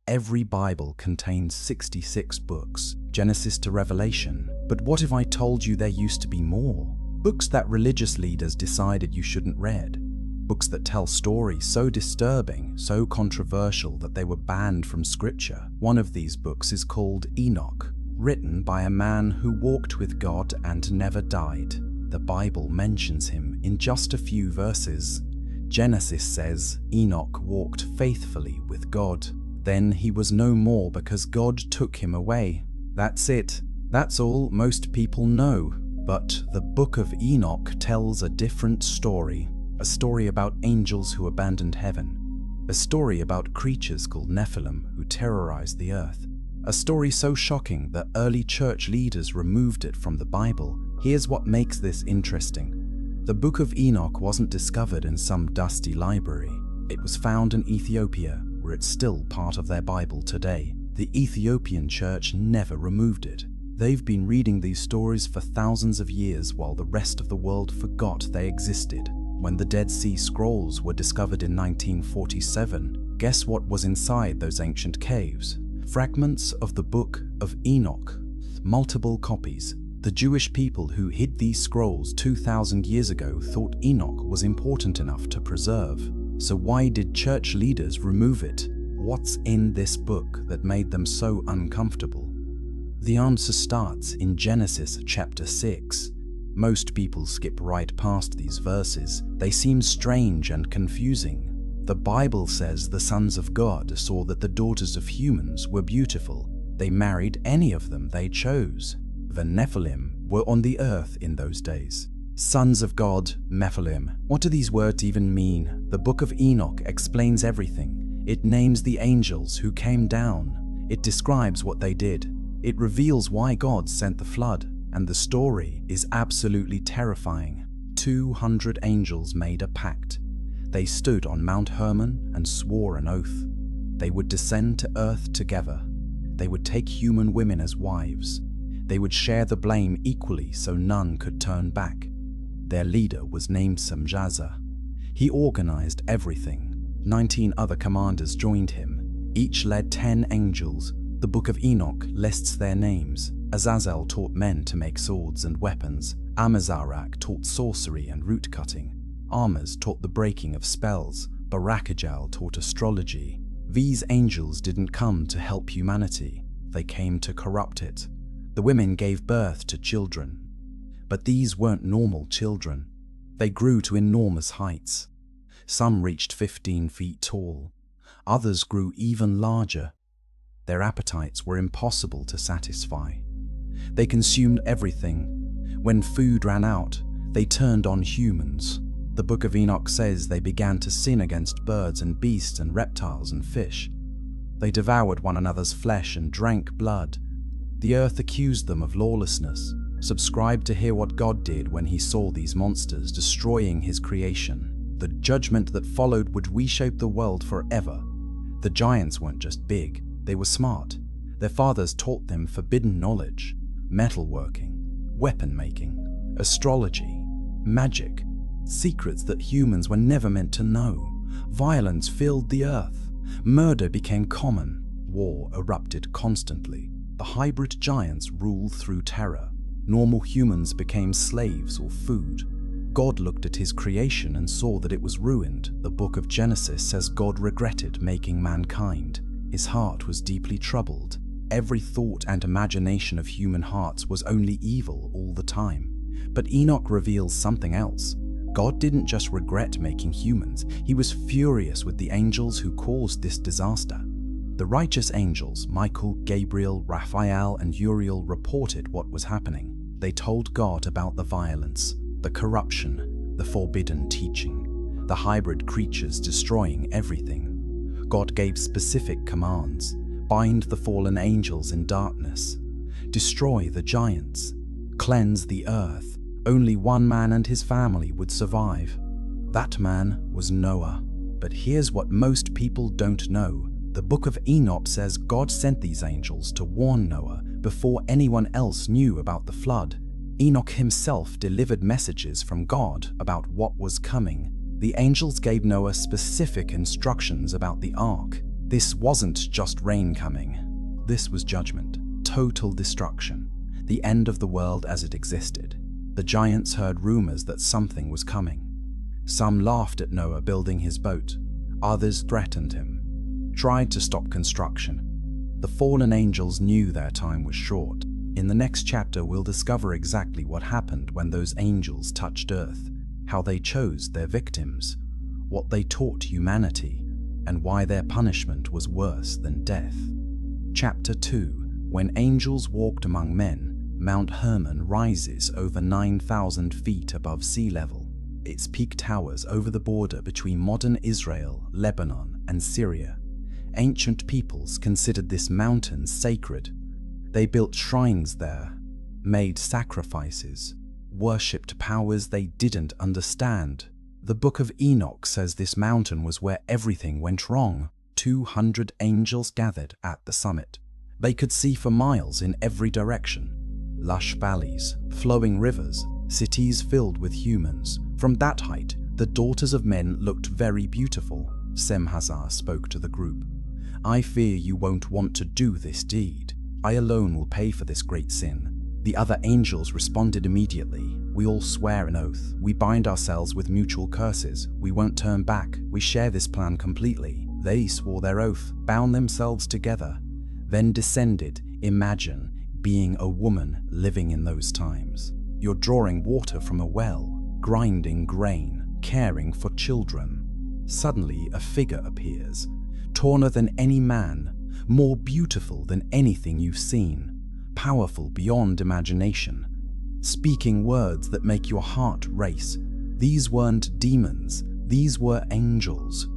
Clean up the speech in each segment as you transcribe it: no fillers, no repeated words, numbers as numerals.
Every Bible contains 66 books, Genesis to Revelation. But what if I told you there used to be more? Books that religious leaders decided you shouldn't read. Books that tell stories so disturbing, so controversial that they were banned from scripture. One of these books is called Enoch, written by a man who walked with God and never died. The Bible mentions him in just a few verses. Genesis says Enoch walked faithfully with God. Then he was no more because God took him away. That's it. That's all most people know. But the book of Enoch tells a different story. A story about angels who abandoned heaven. A story about creatures called Nephilim who terrorized the earth. A story so shocking that early church leaders removed it from the Bible. Here's what makes this interesting. The book of Enoch wasn't discovered in some dusty library. It was found in Ethiopia, where it's still part of their Bible today. The Ethiopian church never removed it. They've been reading these stories for thousands of years while the rest of the world forgot they existed. When the Dead Sea Scrolls were discovered in 1947, guess what was inside those ancient caves? Fragments of the Book of Enoch. Multiple copies. The Jewish people who hid these scrolls 2,000 years ago thought Enoch was important enough to preserve. So why did church leaders remove it? What's in this book that made them so uncomfortable? The answer starts in Genesis chapter 6. Most people skip right past these verses. They seem strange and confusing. The Bible says the sons of God saw that the daughters of humans were beautiful. They married any of them they chose. The Nephilim were on the earth in those days. Sons of God, Nephilim. What do these words even mean? The book of Enoch explains everything. It names the angels who came down. It describes what they did. It reveals why God sent the flood. And the story is absolutely terrifying. 200 angels made a pact. They stood on Mount Hermon and swore an oath. They would descend to earth together. They would take human women as wives. They would share the blame equally so none could turn back. Their leader was named Samjaza. He organized everything. 19 other commanders joined him. Each led 10 angels. The book of Enoch lists their names. Azazel taught men to make swords and weapons. Amazarach taught sorcery and root cutting. Armas taught the breaking of spells. Barakajal taught astrology. These angels didn't come to help humanity. They came to corrupt it. The women gave birth to children. But these weren't normal children. They grew to enormous heights. Some reached 15 feet tall. Others grew even larger. Their appetites were impossible to satisfy. They consumed everything. When food ran out, they turned on humans. The book of Enoch says they began to sin against birds and beasts and reptiles and fish. They devoured one another's flesh and drank blood. The earth accused them of lawlessness. Subscribe to hear what God did when he saw these monsters destroying his creation. The judgment that followed would reshape the world forever. The giants weren't just big, they were smart. Their fathers taught them forbidden knowledge, metalworking, weapon making, astrology, magic, secrets that humans were never meant to know. Violence filled the earth. Murder became common. War erupted constantly. The hybrid giants ruled through terror. Normal humans became slaves or food. God looked at his creation and saw that it was ruined. The book of Genesis says God regretted making mankind. His heart was deeply troubled. Every thought and imagination of human hearts was only evil all the time. But Enoch reveals something else. God didn't just regret making humans, he was furious with the angels who caused this disaster. The righteous angels, Michael, Gabriel, Raphael, and Uriel, reported what was happening. They told God about the violence, the corruption, the forbidden teaching, the hybrid creatures destroying everything. God gave specific commands. Bind the fallen angels in darkness. Destroy the giants. Cleanse the earth. Only one man and his family would survive. That man was Noah. But here's what most people don't know. The book of Enoch says God sent these angels to warn Noah before anyone else knew about the flood. Enoch himself delivered messages from God about what was coming. The angels gave Noah specific instructions about the ark. This wasn't just rain coming. This was judgment, total destruction, the end of the world as it existed. The giants heard rumors that something was coming. Some laughed at Noah building his boat. Others threatened him, tried to stop construction. The fallen angels knew their time was short. In the next chapter, we'll discover exactly what happened when those angels touched Earth, how they chose their victims, what they taught humanity, and why their punishment was worse than death. Chapter 2. When angels walked among men, Mount Hermon rises over 9,000 feet above sea level. Its peak towers over the border between modern Israel, Lebanon, and Syria. Ancient peoples considered this mountain sacred. They built shrines there, made sacrifices, worshipped powers they didn't understand. The Book of Enoch says this mountain was where everything went wrong. 200 angels gathered at the summit. They could see for miles in every direction. Lush valleys, flowing rivers, cities filled with humans. From that height, the daughters of men looked very beautiful. Semhazar spoke to the group. I fear you won't want to do this deed. I alone will pay for this great sin. The other angels responded immediately. We all swear an oath. We bind ourselves with mutual curses. We won't turn back. We share this plan completely. They swore their oath, bound themselves together, then descended. Imagine being a woman living in those times. You're drawing water from a well, grinding grain, caring for children. Suddenly a figure appears, taller than any man, more beautiful than anything you've seen, powerful beyond imagination, speaking words that make your heart race. These weren't demons, these were angels,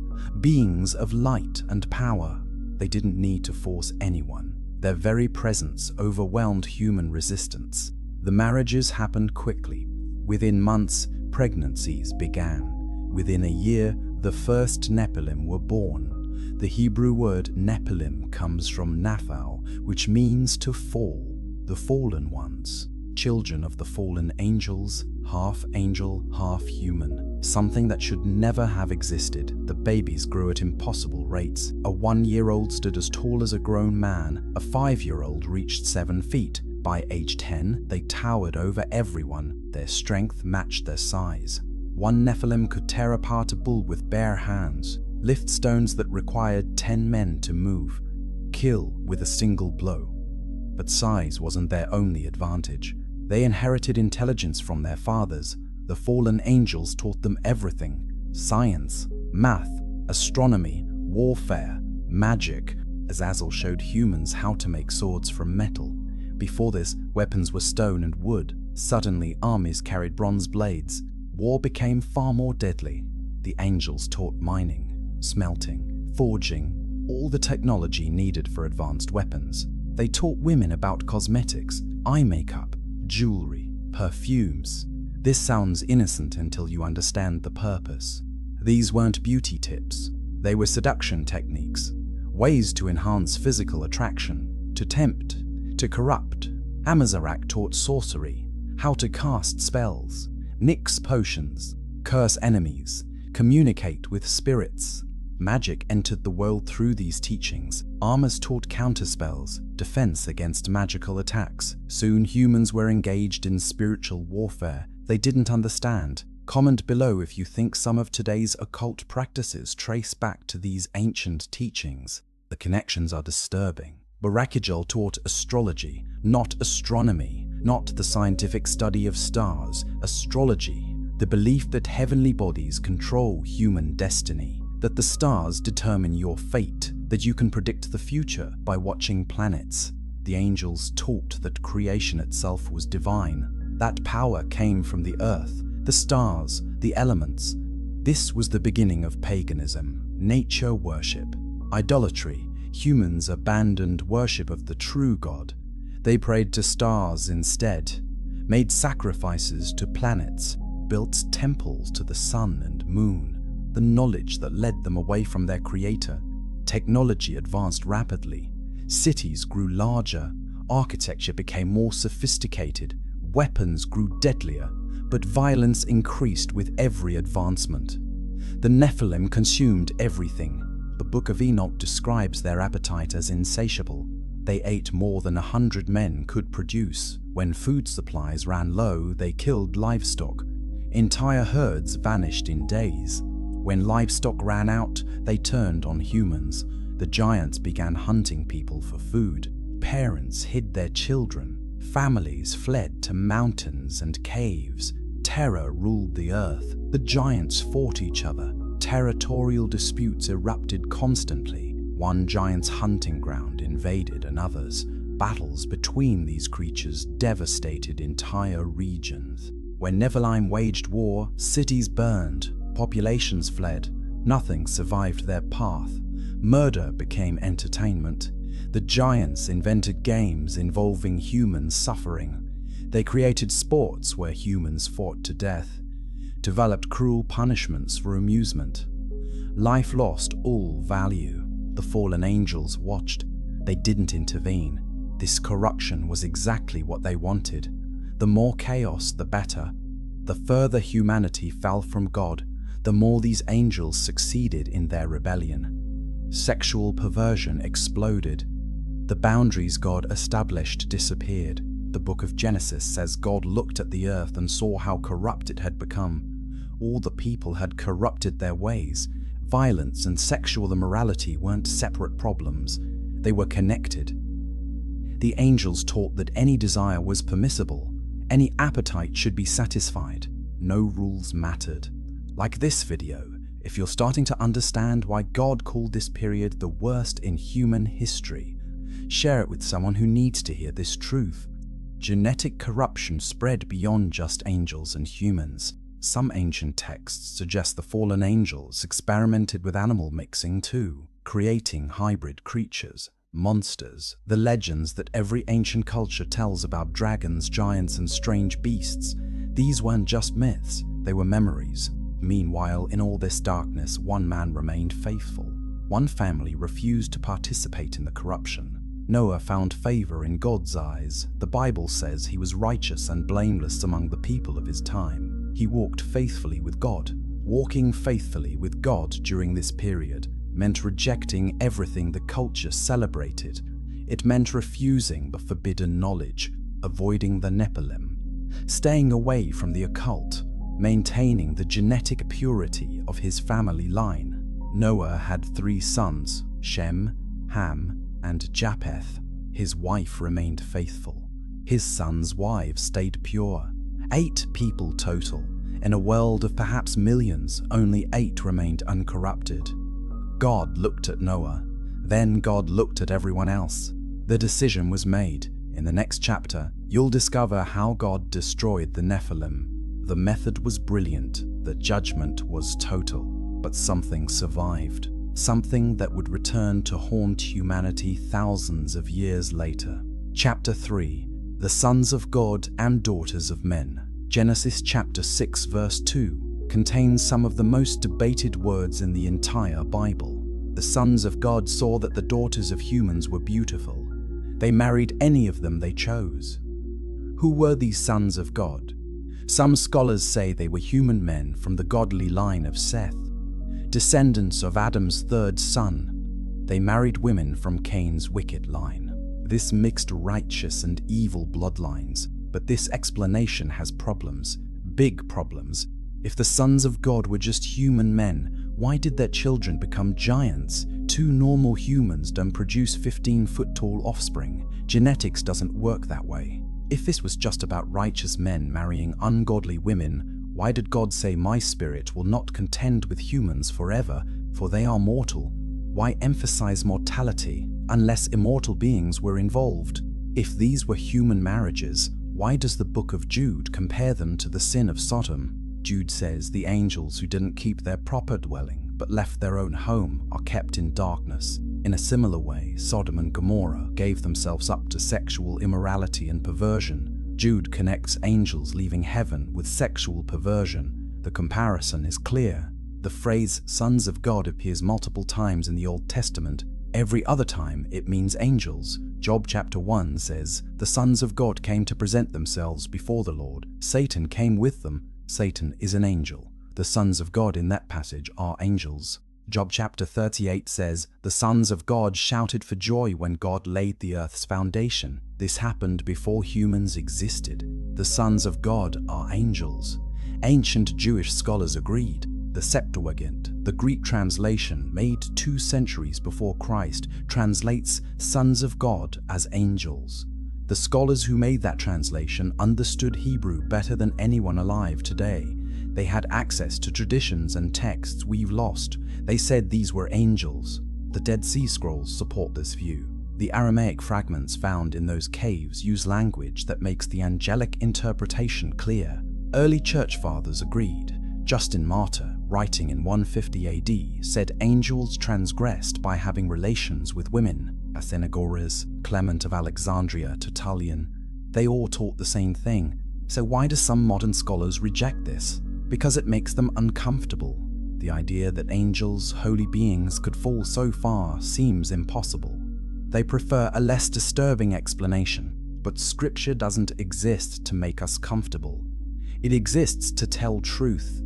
beings of light and power. They didn't need to force anyone. Their very presence overwhelmed human resistance. The marriages happened quickly. Within months, pregnancies began. Within a year, the first Nephilim were born. The Hebrew word Nephilim comes from Naphal, which means to fall, the fallen ones, children of the fallen angels, half angel, half human, something that should never have existed. The babies grew at impossible rates. A 1-year-old stood as tall as a grown man. A 5-year-old reached 7 feet. By age 10, they towered over everyone. Their strength matched their size. One Nephilim could tear apart a bull with bare hands, lift stones that required 10 men to move, kill with a single blow. But size wasn't their only advantage. They inherited intelligence from their fathers. The fallen angels taught them everything: science, math, astronomy, warfare, magic. Azazel showed humans how to make swords from metal. Before this, weapons were stone and wood. Suddenly, armies carried bronze blades. War became far more deadly. The angels taught mining, smelting, forging, all the technology needed for advanced weapons. They taught women about cosmetics, eye makeup, jewelry, perfumes. This sounds innocent until you understand the purpose. These weren't beauty tips. They were seduction techniques, ways to enhance physical attraction, to tempt, to corrupt. Amazarak taught sorcery, how to cast spells, nix potions, curse enemies, communicate with spirits. Magic entered the world through these teachings. Armors taught counterspells, defense against magical attacks. Soon humans were engaged in spiritual warfare they didn't understand. Comment below if you think some of today's occult practices trace back to these ancient teachings. The connections are disturbing. Barakijal taught astrology, not astronomy, not the scientific study of stars. Astrology, the belief that heavenly bodies control human destiny, that the stars determine your fate, that you can predict the future by watching planets. The angels taught that creation itself was divine. That power came from the earth, the stars, the elements. This was the beginning of paganism, nature worship, idolatry. Humans abandoned worship of the true God. They prayed to stars instead, made sacrifices to planets, built temples to the sun and moon. The knowledge that led them away from their creator. Technology advanced rapidly. Cities grew larger. Architecture became more sophisticated. Weapons grew deadlier, but violence increased with every advancement. The Nephilim consumed everything. The Book of Enoch describes their appetite as insatiable. They ate more than 100 men could produce. When food supplies ran low, they killed livestock. Entire herds vanished in days. When livestock ran out, they turned on humans. The giants began hunting people for food. Parents hid their children. Families fled to mountains and caves. Terror ruled the earth. The giants fought each other. Territorial disputes erupted constantly. One giant's hunting ground invaded another's. Battles between these creatures devastated entire regions. When Nephilim waged war, cities burned, populations fled. Nothing survived their path. Murder became entertainment. The giants invented games involving human suffering. They created sports where humans fought to death, developed cruel punishments for amusement. Life lost all value. The fallen angels watched. They didn't intervene. This corruption was exactly what they wanted. The more chaos, the better. The further humanity fell from God, the more these angels succeeded in their rebellion. Sexual perversion exploded. The boundaries God established disappeared. The book of Genesis says God looked at the earth and saw how corrupt it had become. All the people had corrupted their ways. Violence and sexual immorality weren't separate problems. They were connected. The angels taught that any desire was permissible. Any appetite should be satisfied. No rules mattered. Like this video, if you're starting to understand why God called this period the worst in human history, share it with someone who needs to hear this truth. Genetic corruption spread beyond just angels and humans. Some ancient texts suggest the fallen angels experimented with animal mixing too, creating hybrid creatures, monsters. The legends that every ancient culture tells about dragons, giants, and strange beasts. These weren't just myths, they were memories. Meanwhile, in all this darkness, one man remained faithful. One family refused to participate in the corruption. Noah found favor in God's eyes. The Bible says he was righteous and blameless among the people of his time. He walked faithfully with God. Walking faithfully with God during this period meant rejecting everything the culture celebrated. It meant refusing the forbidden knowledge, avoiding the Nephilim, staying away from the occult, maintaining the genetic purity of his family line. Noah had 3 sons, Shem, Ham, and Japheth. His wife remained faithful. His sons' wives stayed pure. 8 people total. In a world of perhaps millions, only 8 remained uncorrupted. God looked at Noah. Then God looked at everyone else. The decision was made. In the next chapter, you'll discover how God destroyed the Nephilim. The method was brilliant. The judgment was total. But something survived. Something that would return to haunt humanity thousands of years later. Chapter 3. The Sons of God and Daughters of Men. Genesis chapter 6 verse 2 contains some of the most debated words in the entire Bible. The sons of God saw that the daughters of humans were beautiful. They married any of them they chose. Who were these sons of God? Some scholars say they were human men from the godly line of Seth, descendants of Adam's 3rd son. They married women from Cain's wicked line. This mixed righteous and evil bloodlines, but this explanation has problems, big problems. If the sons of God were just human men, why did their children become giants? 2 normal humans don't produce 15-foot-tall offspring. Genetics doesn't work that way. If this was just about righteous men marrying ungodly women, why did God say, "My spirit will not contend with humans forever, for they are mortal"? Why emphasize mortality unless immortal beings were involved? If these were human marriages, why does the book of Jude compare them to the sin of Sodom? Jude says the angels who didn't keep their proper dwelling but left their own home are kept in darkness. In a similar way, Sodom and Gomorrah gave themselves up to sexual immorality and perversion. Jude connects angels leaving heaven with sexual perversion. The comparison is clear. The phrase "sons of God" appears multiple times in the Old Testament. Every other time it means angels. Job chapter 1 says, "The sons of God came to present themselves before the Lord. Satan came with them." Satan is an angel. The sons of God in that passage are angels. Job chapter 38 says, "The sons of God shouted for joy when God laid the earth's foundation." This happened before humans existed. The sons of God are angels. Ancient Jewish scholars agreed. The Septuagint, the Greek translation made 2 centuries before Christ, translates sons of God as angels. The scholars who made that translation understood Hebrew better than anyone alive today. They had access to traditions and texts we've lost. They said these were angels. The Dead Sea Scrolls support this view. The Aramaic fragments found in those caves use language that makes the angelic interpretation clear. Early church fathers agreed. Justin Martyr, writing in 150 AD, said angels transgressed by having relations with women. Athenagoras, Clement of Alexandria, Tertullian, they all taught the same thing. So why do some modern scholars reject this? Because it makes them uncomfortable. The idea that angels, holy beings, could fall so far seems impossible. They prefer a less disturbing explanation, but Scripture doesn't exist to make us comfortable. It exists to tell truth.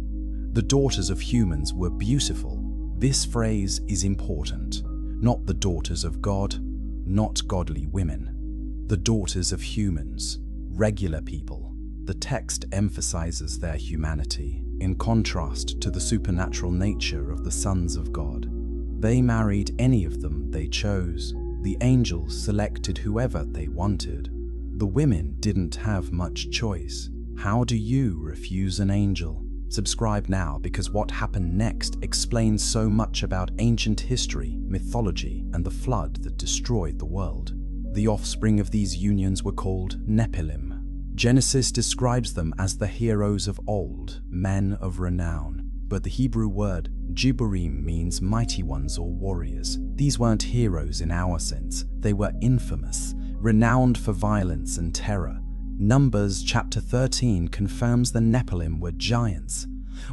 The daughters of humans were beautiful. This phrase is important. Not the daughters of God, not godly women. The daughters of humans, regular people. The text emphasizes their humanity, in contrast to the supernatural nature of the sons of God. They married any of them they chose. The angels selected whoever they wanted. The women didn't have much choice. How do you refuse an angel? Subscribe now, because what happened next explains so much about ancient history, mythology, and the flood that destroyed the world. The offspring of these unions were called Nephilim. Genesis describes them as the heroes of old, men of renown. But the Hebrew word Giborim means mighty ones or warriors. These weren't heroes in our sense. They were infamous, renowned for violence and terror. Numbers chapter 13 confirms the Nephilim were giants.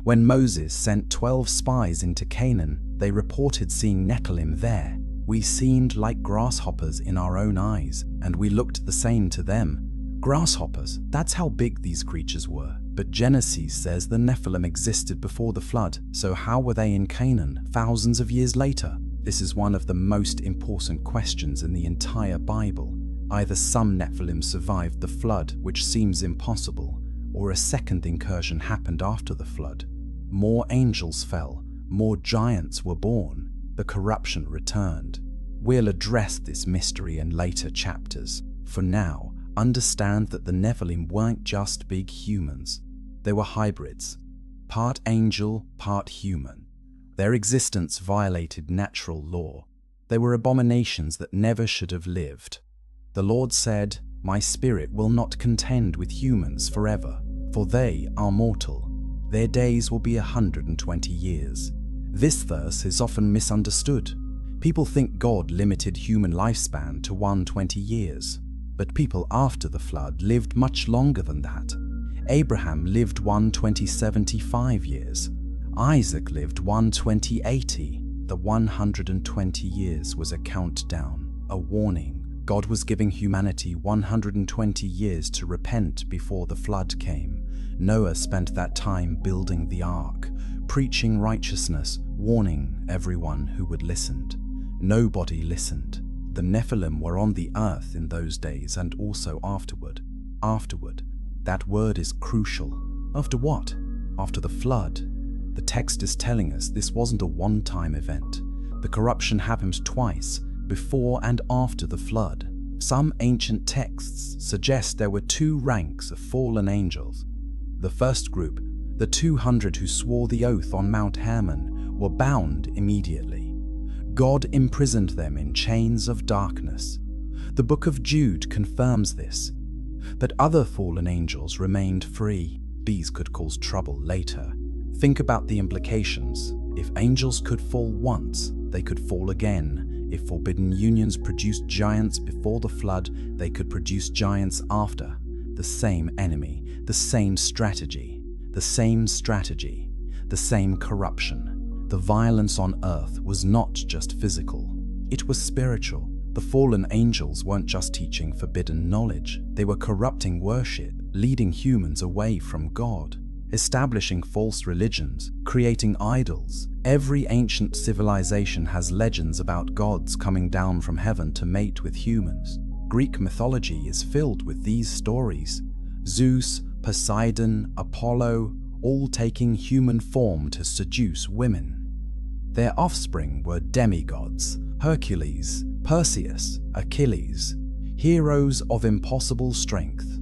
When Moses sent 12 spies into Canaan, they reported seeing Nephilim there. We seemed like grasshoppers in our own eyes, and we looked the same to them. Grasshoppers, that's how big these creatures were. But Genesis says the Nephilim existed before the flood, so how were they in Canaan thousands of years later? This is one of the most important questions in the entire Bible. Either some Nephilim survived the flood, which seems impossible, or a second incursion happened after the flood. More angels fell, more giants were born, the corruption returned. We'll address this mystery in later chapters. For now, understand that the Nephilim weren't just big humans. They were hybrids, part angel, part human. Their existence violated natural law. They were abominations that never should have lived. The Lord said, "My spirit will not contend with humans forever, for they are mortal. Their days will be 120 years. This verse is often misunderstood. People think God limited human lifespan to 120 years. But people after the flood lived much longer than that. Abraham lived 120-75 years. Isaac lived 120-80. The 120 years was a countdown, a warning. God was giving humanity 120 years to repent before the flood came. Noah spent that time building the ark, preaching righteousness, warning everyone who would listen. Nobody listened. The Nephilim were on the earth in those days and also afterward. Afterward. That word is crucial. After what? After the flood. The text is telling us this wasn't a one-time event. The corruption happened twice, before and after the flood. Some ancient texts suggest there were 2 ranks of fallen angels. The first group, the 200 who swore the oath on Mount Hermon, were bound immediately. God imprisoned them in chains of darkness. The book of Jude confirms this. But other fallen angels remained free. These could cause trouble later. Think about the implications. If angels could fall once, they could fall again. If forbidden unions produced giants before the flood, they could produce giants after. The same enemy, the same strategy, the same corruption. The violence on earth was not just physical, it was spiritual. The fallen angels weren't just teaching forbidden knowledge, they were corrupting worship, leading humans away from God. establishing false religions, creating idols. Every ancient civilization has legends about gods coming down from heaven to mate with humans. Greek mythology is filled with these stories. Zeus, Poseidon, Apollo, all taking human form to seduce women. Their offspring were demigods, Hercules, Perseus, Achilles, heroes of impossible strength.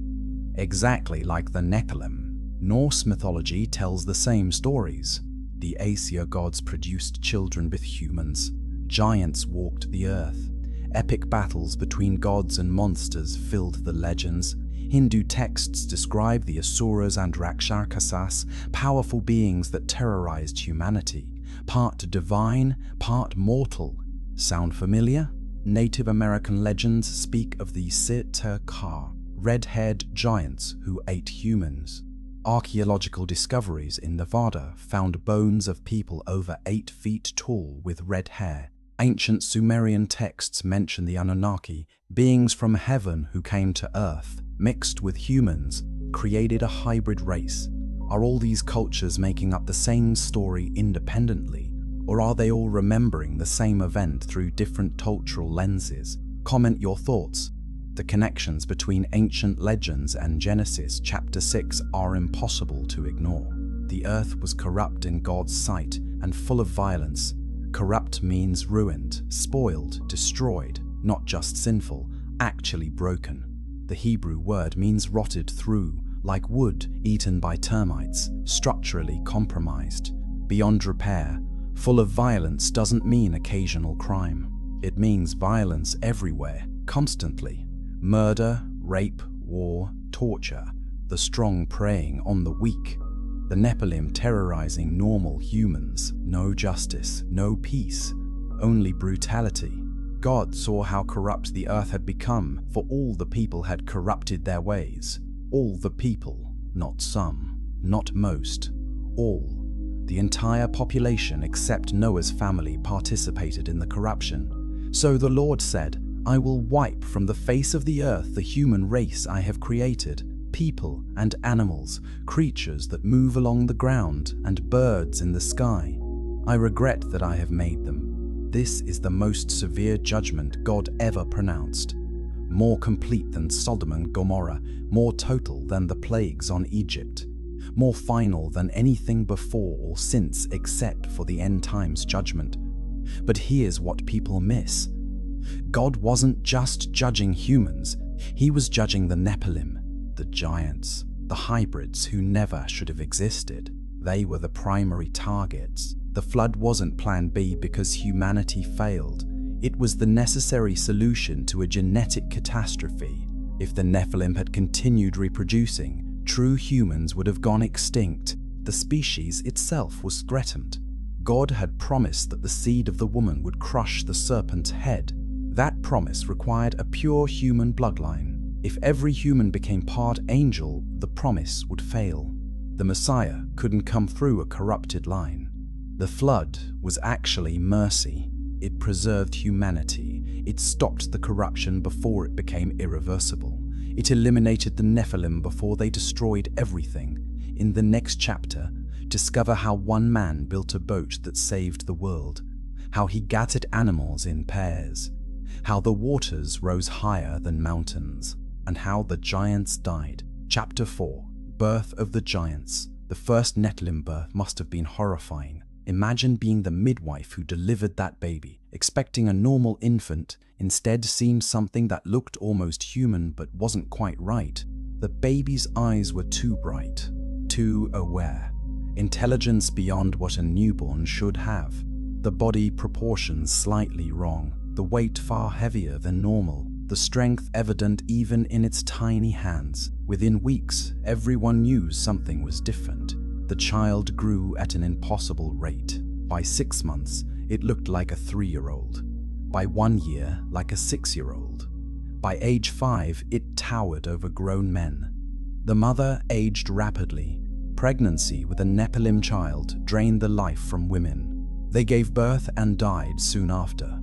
Exactly like the Nephilim, Norse mythology tells the same stories. The Aesir gods produced children with humans. Giants walked the earth. Epic battles between gods and monsters filled the legends. Hindu texts describe the Asuras and Rakshasas, powerful beings that terrorized humanity, part divine, part mortal. Sound familiar? Native American legends speak of the Sita-Ka, red-haired giants who ate humans. Archaeological discoveries in Nevada found bones of people over 8 feet tall with red hair. Ancient Sumerian texts mention the Anunnaki, beings from heaven who came to earth, mixed with humans, created a hybrid race. Are all these cultures making up the same story independently, or are they all remembering the same event through different cultural lenses? Comment your thoughts. The connections between ancient legends and Genesis chapter 6 are impossible to ignore. The earth was corrupt in God's sight and full of violence. Corrupt means ruined, spoiled, destroyed, not just sinful, actually broken. The Hebrew word means rotted through, like wood eaten by termites, structurally compromised, beyond repair. Full of violence doesn't mean occasional crime. It means violence everywhere, constantly. Murder, rape, war, torture, the strong preying on the weak. The Nephilim terrorizing normal humans. No justice, no peace, only brutality. God saw how corrupt the earth had become, for all the people had corrupted their ways. All the people, not some, not most, all. The entire population except Noah's family participated in the corruption. So the Lord said, I will wipe from the face of the earth the human race I have created, people and animals, creatures that move along the ground, and birds in the sky. I regret that I have made them. This is the most severe judgment God ever pronounced. More complete than Sodom and Gomorrah, more total than the plagues on Egypt, more final than anything before or since except for the end times judgment. But here's what people miss. God wasn't just judging humans, he was judging the Nephilim, the giants, the hybrids who never should have existed. They were the primary targets. The flood wasn't plan B because humanity failed. It was the necessary solution to a genetic catastrophe. If the Nephilim had continued reproducing, true humans would have gone extinct. The species itself was threatened. God had promised that the seed of the woman would crush the serpent's head. That promise required a pure human bloodline. If every human became part angel, the promise would fail. The Messiah couldn't come through a corrupted line. The flood was actually mercy. It preserved humanity. It stopped the corruption before it became irreversible. It eliminated the Nephilim before they destroyed everything. In the next chapter, discover how one man built a boat that saved the world, how he gathered animals in pairs, how the waters rose higher than mountains, and how the giants died. Chapter 4, Birth of the Giants. The first Nephilim birth must have been horrifying. Imagine being the midwife who delivered that baby, expecting a normal infant, instead seeing something that looked almost human but wasn't quite right. The baby's eyes were too bright, too aware. Intelligence beyond what a newborn should have. The body proportions slightly wrong, the weight far heavier than normal, the strength evident even in its tiny hands. Within weeks, everyone knew something was different. The child grew at an impossible rate. By 6 months, it looked like a 3-year-old. By 1 year, like a 6-year-old. By age 5, it towered over grown men. The mother aged rapidly. Pregnancy with a Nephilim child drained the life from women. They gave birth and died soon after.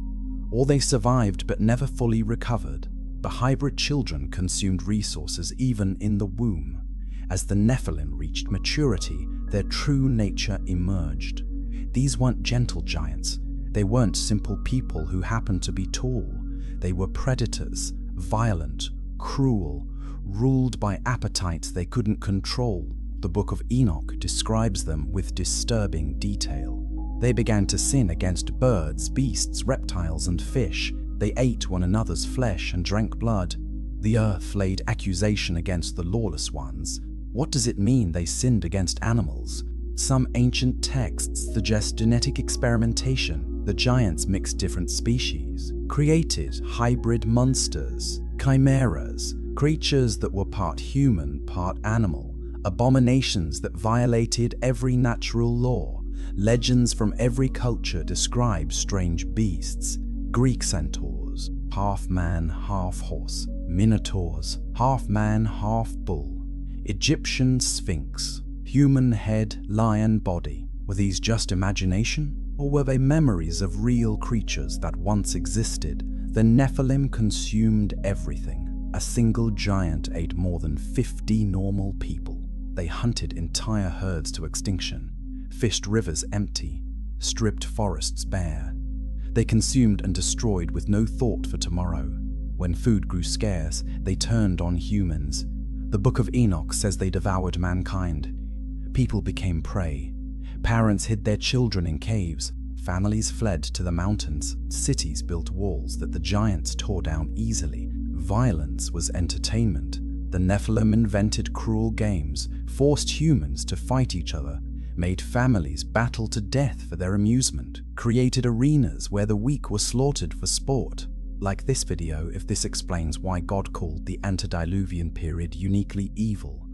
Or they survived but never fully recovered. The hybrid children consumed resources even in the womb. As the Nephilim reached maturity, their true nature emerged. These weren't gentle giants. They weren't simple people who happened to be tall. They were predators, violent, cruel, ruled by appetites they couldn't control. The Book of Enoch describes them with disturbing detail. They began to sin against birds, beasts, reptiles, and fish. They ate one another's flesh and drank blood. The earth laid accusation against the lawless ones. What does it mean they sinned against animals? Some ancient texts suggest genetic experimentation. The giants mixed different species, created hybrid monsters, chimeras, creatures that were part human, part animal, abominations that violated every natural law. Legends from every culture describe strange beasts: Greek centaurs, half man, half horse; minotaurs, half man, half bull; Egyptian sphinx, human head, lion body. Were these just imagination? Or were they memories of real creatures that once existed? The Nephilim consumed everything. A single giant ate more than 50 normal people. They hunted entire herds to extinction, fished rivers empty, stripped forests bare. They consumed and destroyed with no thought for tomorrow. When food grew scarce, they turned on humans. The Book of Enoch says they devoured mankind. People became prey. Parents hid their children in caves. Families fled to the mountains. Cities built walls that the giants tore down easily. Violence was entertainment. The Nephilim invented cruel games, forced humans to fight each other, made families battle to death for their amusement, created arenas where the weak were slaughtered for sport. Like this video if this explains why God called the antediluvian period uniquely evil.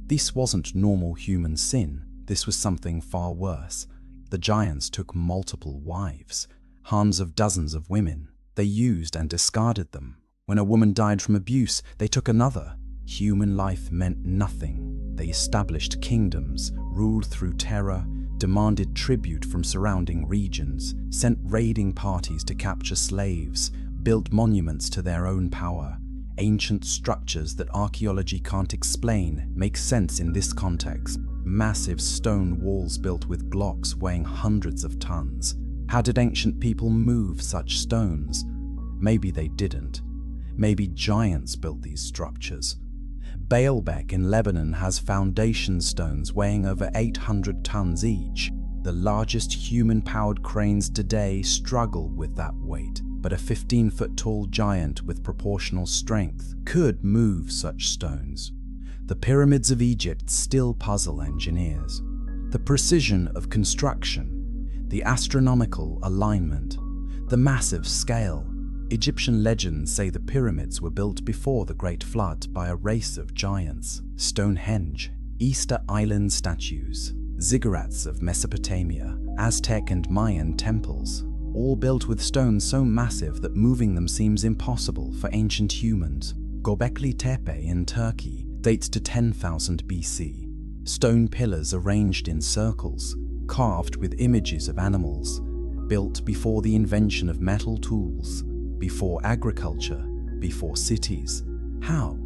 This wasn't normal human sin. This was something far worse. The giants took multiple wives, harms of dozens of women. They used and discarded them. When a woman died from abuse, they took another. Human life meant nothing. They established kingdoms, ruled through terror, demanded tribute from surrounding regions, sent raiding parties to capture slaves, built monuments to their own power. Ancient structures that archaeology can't explain make sense in this context. Massive stone walls built with blocks weighing hundreds of tons. How did ancient people move such stones? Maybe they didn't. Maybe giants built these structures. Baalbek in Lebanon has foundation stones weighing over 800 tons each. The largest human-powered cranes today struggle with that weight, but a 15-foot-tall giant with proportional strength could move such stones. The pyramids of Egypt still puzzle engineers. The precision of construction, the astronomical alignment, the massive scale. Egyptian legends say the pyramids were built before the Great Flood by a race of giants. Stonehenge, Easter Island statues, ziggurats of Mesopotamia, Aztec and Mayan temples, all built with stones so massive that moving them seems impossible for ancient humans. Göbekli Tepe in Turkey dates to 10,000 BC. Stone pillars arranged in circles, carved with images of animals, built before the invention of metal tools, before agriculture, before cities. How?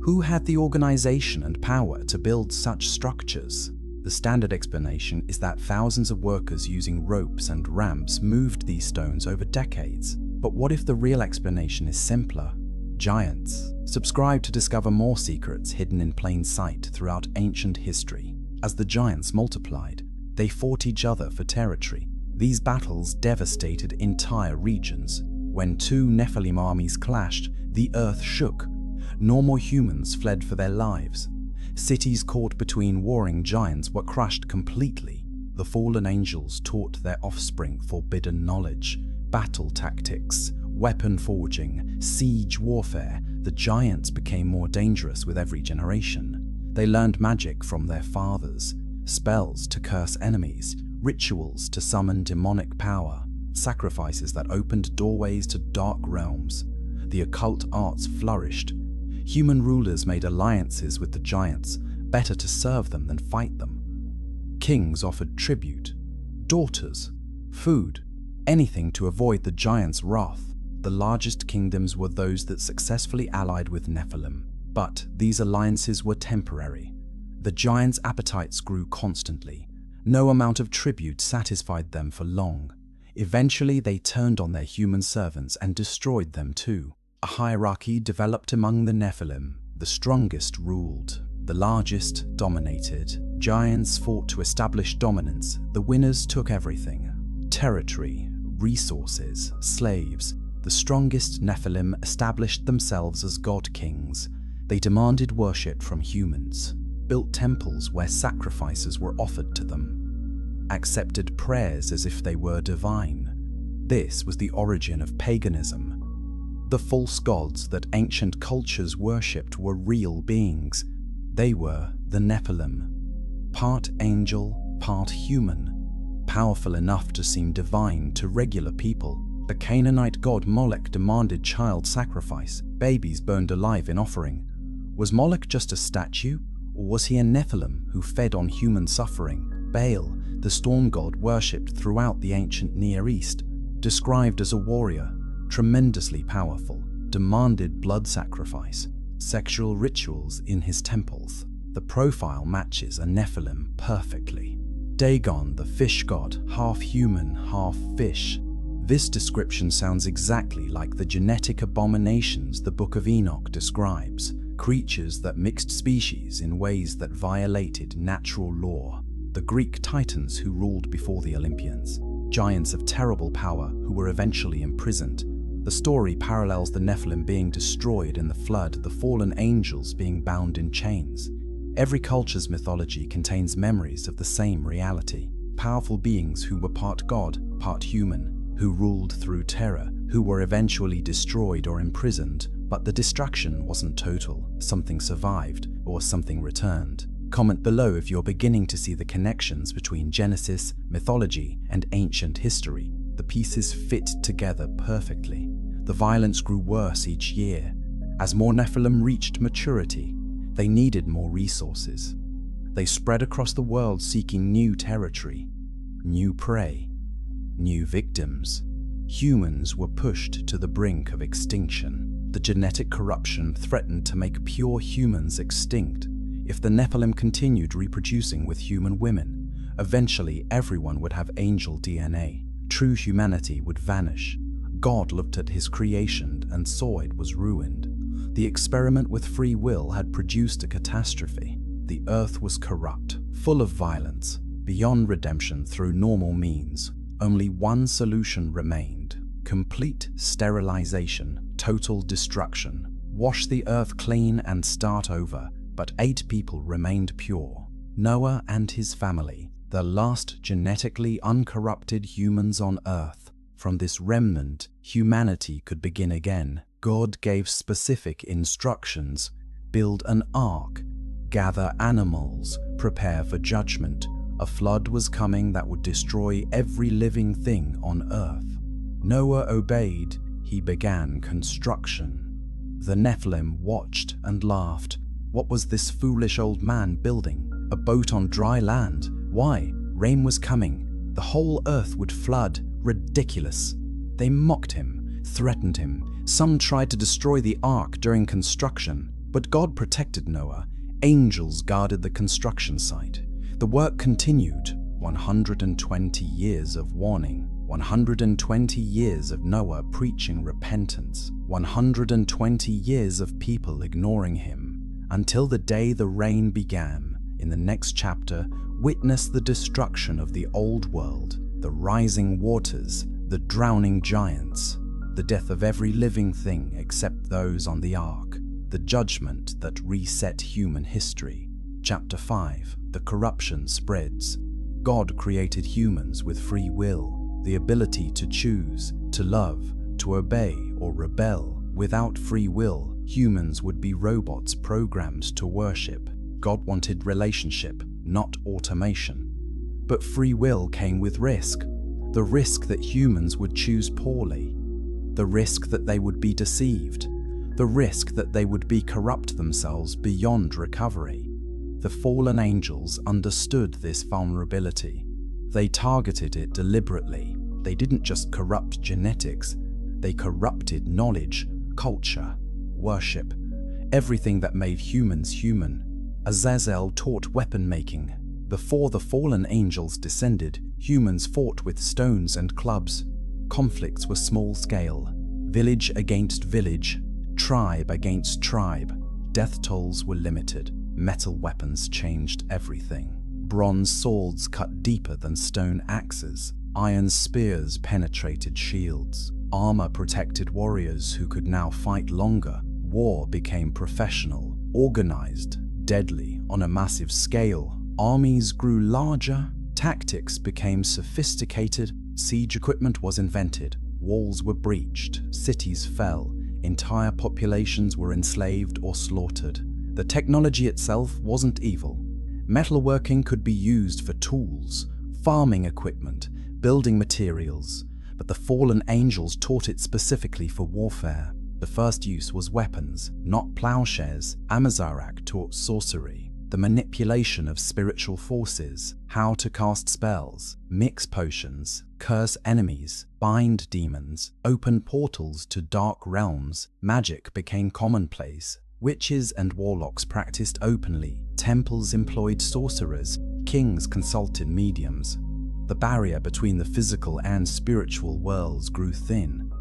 Who had the organization and power to build such structures? The standard explanation is that thousands of workers using ropes and ramps moved these stones over decades. But what if the real explanation is simpler? Giants. Subscribe to discover more secrets hidden in plain sight throughout ancient history. As the giants multiplied, they fought each other for territory. These battles devastated entire regions. When two Nephilim armies clashed, the earth shook. Normal humans fled for their lives. Cities caught between warring giants were crushed completely. The fallen angels taught their offspring forbidden knowledge, battle tactics, weapon forging, siege warfare. The giants became more dangerous with every generation. They learned magic from their fathers, spells to curse enemies, rituals to summon demonic power, sacrifices that opened doorways to dark realms. The occult arts flourished. Human rulers made alliances with the giants, better to serve them than fight them. Kings offered tribute, daughters, food, anything to avoid the giants' wrath. The largest kingdoms were those that successfully allied with Nephilim. But these alliances were temporary. The giants' appetites grew constantly. No amount of tribute satisfied them for long. Eventually, they turned on their human servants and destroyed them too. A hierarchy developed among the Nephilim. The strongest ruled. The largest dominated. Giants fought to establish dominance. The winners took everything. Territory, resources, slaves. The strongest Nephilim established themselves as god kings. They demanded worship from humans, built temples where sacrifices were offered to them, accepted prayers as if they were divine. This was the origin of paganism. The false gods that ancient cultures worshipped were real beings. They were the Nephilim, part angel, part human, powerful enough to seem divine to regular people. The Canaanite god Molech demanded child sacrifice, babies burned alive in offering. Was Molech just a statue, or was he a Nephilim who fed on human suffering? Baal, the storm god worshipped throughout the ancient Near East, described as a warrior, tremendously powerful, demanded blood sacrifice, sexual rituals in his temples. The profile matches a Nephilim perfectly. Dagon, the fish god, half human, half fish. This description sounds exactly like the genetic abominations the Book of Enoch describes, creatures that mixed species in ways that violated natural law. The Greek Titans who ruled before the Olympians, giants of terrible power who were eventually imprisoned. The story parallels the Nephilim being destroyed in the flood, the fallen angels being bound in chains. Every culture's mythology contains memories of the same reality. Powerful beings who were part god, part human, who ruled through terror, who were eventually destroyed or imprisoned, but the destruction wasn't total. Something survived, or something returned. Comment below if you're beginning to see the connections between Genesis, mythology, and ancient history. The pieces fit together perfectly. The violence grew worse each year. As more Nephilim reached maturity, they needed more resources. They spread across the world seeking new territory, new prey, new victims. Humans were pushed to the brink of extinction. The genetic corruption threatened to make pure humans extinct. If the Nephilim continued reproducing with human women, eventually everyone would have angel DNA. True humanity would vanish. God looked at his creation and saw it was ruined. The experiment with free will had produced a catastrophe. The earth was corrupt, full of violence, beyond redemption through normal means. Only one solution remained: complete sterilization, total destruction. Wash the earth clean and start over. But 8 people remained pure: Noah and his family, the last genetically uncorrupted humans on earth. From this remnant, humanity could begin again. God gave specific instructions: build an ark, gather animals, prepare for judgment. A flood was coming that would destroy every living thing on earth. Noah obeyed. He began construction. The Nephilim watched and laughed. What was this foolish old man building? A boat on dry land? Why? Rain was coming. The whole earth would flood. Ridiculous. They mocked him, threatened him. Some tried to destroy the ark during construction, but God protected Noah. Angels guarded the construction site. The work continued. 120 years of warning. 120 years of Noah preaching repentance. 120 years of people ignoring him. Until the day the rain began. In the next chapter, witness the destruction of the old world, the rising waters, the drowning giants, the death of every living thing except those on the ark, the judgment that reset human history. Chapter 5. The corruption spreads. God created humans with free will, the ability to choose, to love, to obey or rebel. Without free will, humans would be robots programmed to worship. God wanted relationship, not automation. But free will came with risk. The risk that humans would choose poorly. The risk that they would be deceived. The risk that they would be corrupt themselves beyond recovery. The fallen angels understood this vulnerability. They targeted it deliberately. They didn't just corrupt genetics. They corrupted knowledge, culture, worship, everything that made humans human. Azazel taught weapon making. Before the fallen angels descended, humans fought with stones and clubs. Conflicts were small-scale, village against village, tribe against tribe. Death tolls were limited. Metal weapons changed everything. Bronze swords cut deeper than stone axes. Iron spears penetrated shields. Armor protected warriors who could now fight longer. War became professional, organized, deadly on a massive scale. Armies grew larger. Tactics became sophisticated. Siege equipment was invented. Walls were breached. Cities fell. Entire populations were enslaved or slaughtered. The technology itself wasn't evil. Metalworking could be used for tools, farming equipment, building materials, but the fallen angels taught it specifically for warfare. The first use was weapons, not plowshares. Amazarak taught sorcery, the manipulation of spiritual forces, how to cast spells, mix potions, curse enemies, bind demons, open portals to dark realms. Magic became commonplace. Witches and warlocks practiced openly. Temples employed sorcerers. Kings consulted mediums. The barrier between the physical and spiritual worlds grew thin.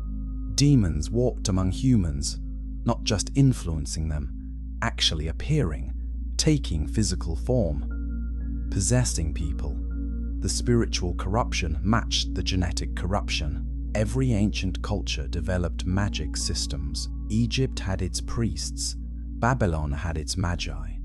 Demons walked among humans, not just influencing them, actually appearing, taking physical form, possessing people. The spiritual corruption matched the genetic corruption. Every ancient culture developed magic systems. Egypt had its priests. Babylon had its magi.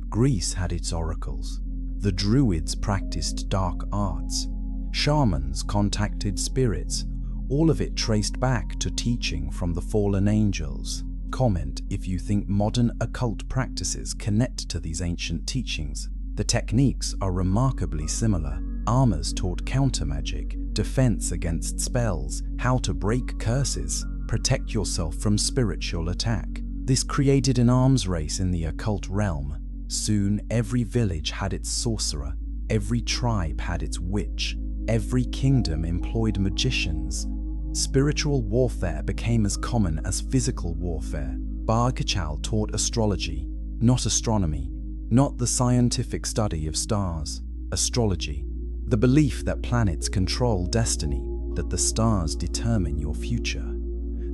Greece had its oracles. The Druids practiced dark arts. Shamans contacted spirits. All of it traced back to teaching from the fallen angels. Comment if you think modern occult practices connect to these ancient teachings. The techniques are remarkably similar. Armors taught counter-magic, defense against spells, how to break curses, protect yourself from spiritual attack. This created an arms race in the occult realm. Soon, every village had its sorcerer, every tribe had its witch, every kingdom employed magicians. Spiritual warfare became as common as physical warfare. Bar-Kachal taught astrology, not astronomy, not the scientific study of stars. Astrology, the belief that planets control destiny, that the stars determine your future,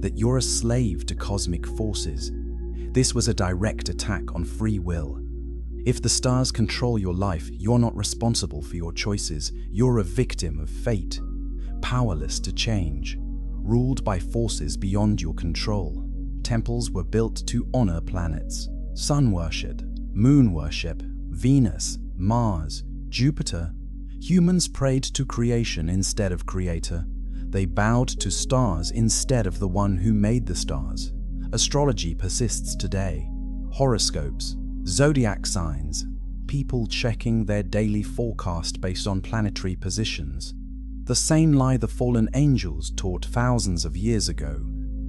that you're a slave to cosmic forces. This was a direct attack on free will. If the stars control your life, you're not responsible for your choices. You're a victim of fate, powerless to change, ruled by forces beyond your control. Temples were built to honor planets. Sun worship, moon worship, Venus, Mars, Jupiter. Humans prayed to creation instead of creator. They bowed to stars instead of the one who made the stars. Astrology persists today. Horoscopes, zodiac signs, people checking their daily forecast based on planetary positions. The same lie the fallen angels taught thousands of years ago.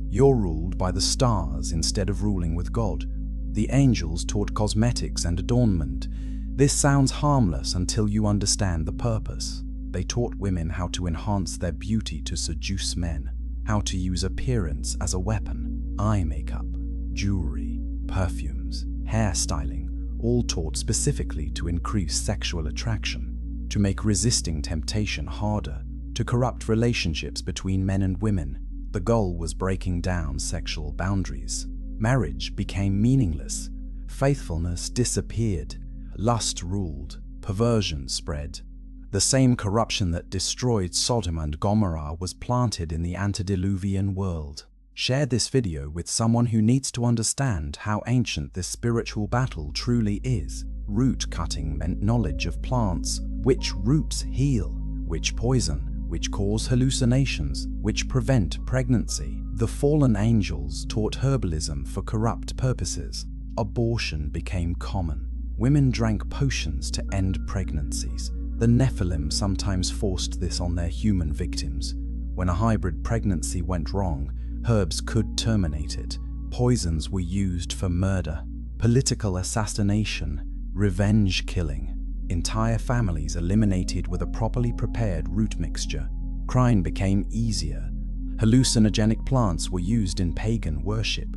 You're ruled by the stars instead of ruling with God. The angels taught cosmetics and adornment. This sounds harmless until you understand the purpose. They taught women how to enhance their beauty to seduce men, how to use appearance as a weapon. Eye makeup, jewelry, perfumes, hairstyling, all taught specifically to increase sexual attraction, to make resisting temptation harder, to corrupt relationships between men and women. The goal was breaking down sexual boundaries. Marriage became meaningless. Faithfulness disappeared. Lust ruled. Perversion spread. The same corruption that destroyed Sodom and Gomorrah was planted in the antediluvian world. Share this video with someone who needs to understand how ancient this spiritual battle truly is. Root cutting meant knowledge of plants, which roots heal, which poison, which cause hallucinations, which prevent pregnancy. The fallen angels taught herbalism for corrupt purposes. Abortion became common. Women drank potions to end pregnancies. The Nephilim sometimes forced this on their human victims. When a hybrid pregnancy went wrong, herbs could terminate it. Poisons were used for murder, political assassination, revenge killing. Entire families eliminated with a properly prepared root mixture. Crime became easier. Hallucinogenic plants were used in pagan worship.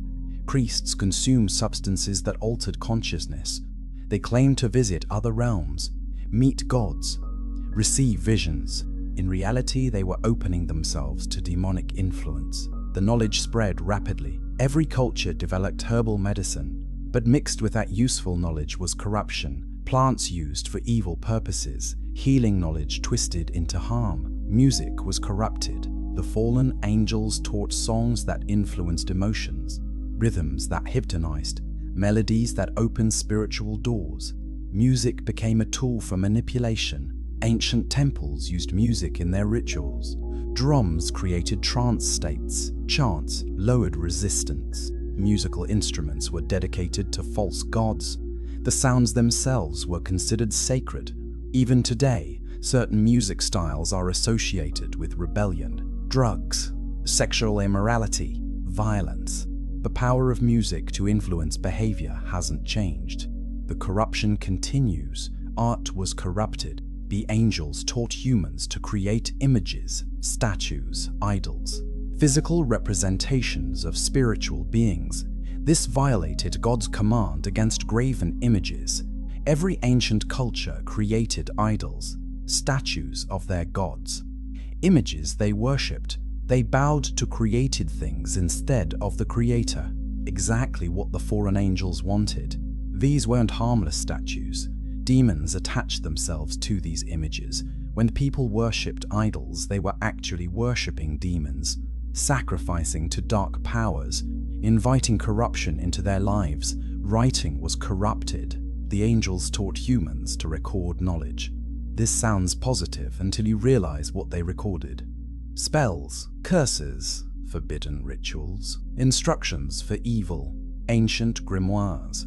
Priests consumed substances that altered consciousness. They claimed to visit other realms, meet gods, receive visions. In reality, they were opening themselves to demonic influence. The knowledge spread rapidly. Every culture developed herbal medicine, but mixed with that useful knowledge was corruption. Plants used for evil purposes, healing knowledge twisted into harm. Music was corrupted. The fallen angels taught songs that influenced emotions, rhythms that hypnotized, melodies that opened spiritual doors. Music became a tool for manipulation. Ancient temples used music in their rituals. Drums created trance states. Chants lowered resistance. Musical instruments were dedicated to false gods. The sounds themselves were considered sacred. Even today, certain music styles are associated with rebellion, drugs, sexual immorality, violence. The power of music to influence behavior hasn't changed. The corruption continues. Art was corrupted. The angels taught humans to create images, statues, idols, physical representations of spiritual beings. This violated God's command against graven images. Every ancient culture created idols, statues of their gods, images they worshipped. They bowed to created things instead of the Creator, exactly what the fallen angels wanted. These weren't harmless statues. Demons attached themselves to these images. When people worshipped idols, they were actually worshipping demons, sacrificing to dark powers, inviting corruption into their lives. Writing was corrupted. The angels taught humans to record knowledge. This sounds positive until you realize what they recorded. Spells, curses, forbidden rituals, instructions for evil, ancient grimoires,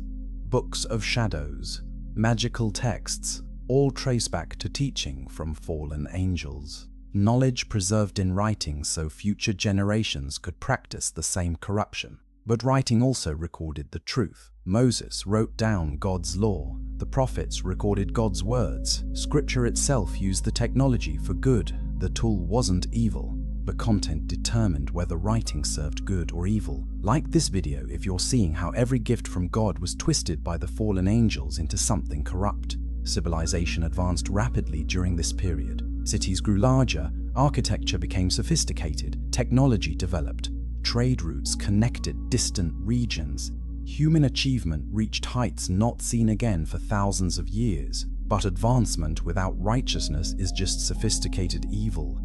books of shadows, magical texts, all trace back to teaching from fallen angels. Knowledge preserved in writing so future generations could practice the same corruption. But writing also recorded the truth. Moses wrote down God's law. The prophets recorded God's words. Scripture itself used the technology for good. The tool wasn't evil. The content determined whether writing served good or evil. Like this video if you're seeing how every gift from God was twisted by the fallen angels into something corrupt. Civilization advanced rapidly during this period. Cities grew larger, architecture became sophisticated, technology developed, trade routes connected distant regions. Human achievement reached heights not seen again for thousands of years. But advancement without righteousness is just sophisticated evil.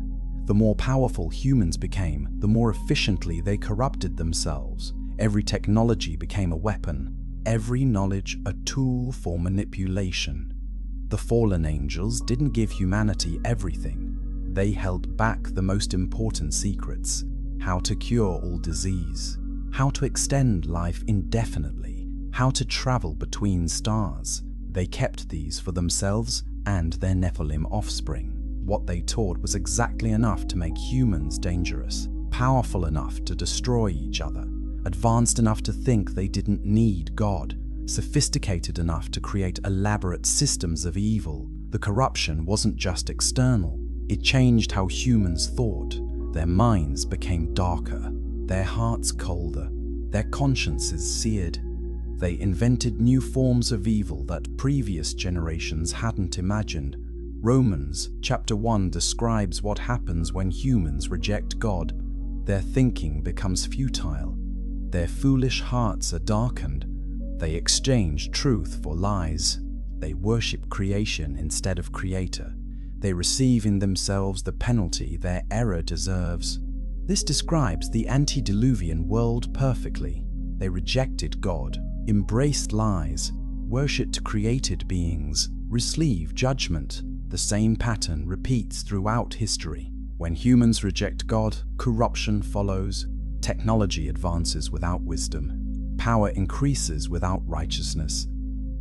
The more powerful humans became, the more efficiently they corrupted themselves. Every technology became a weapon, every knowledge a tool for manipulation. The fallen angels didn't give humanity everything. They held back the most important secrets: how to cure all disease, how to extend life indefinitely, how to travel between stars. They kept these for themselves and their Nephilim offspring. What they taught was exactly enough to make humans dangerous, powerful enough to destroy each other, advanced enough to think they didn't need God, sophisticated enough to create elaborate systems of evil. The corruption wasn't just external, it changed how humans thought. Their minds became darker, their hearts colder, their consciences seared. They invented new forms of evil that previous generations hadn't imagined. Romans chapter 1 describes what happens when humans reject God. Their thinking becomes futile. Their foolish hearts are darkened. They exchange truth for lies. They worship creation instead of Creator. They receive in themselves the penalty their error deserves. This describes the antediluvian world perfectly. They rejected God, embraced lies, worshipped created beings, received judgment. The same pattern repeats throughout history. When humans reject God, corruption follows. Technology advances without wisdom. Power increases without righteousness.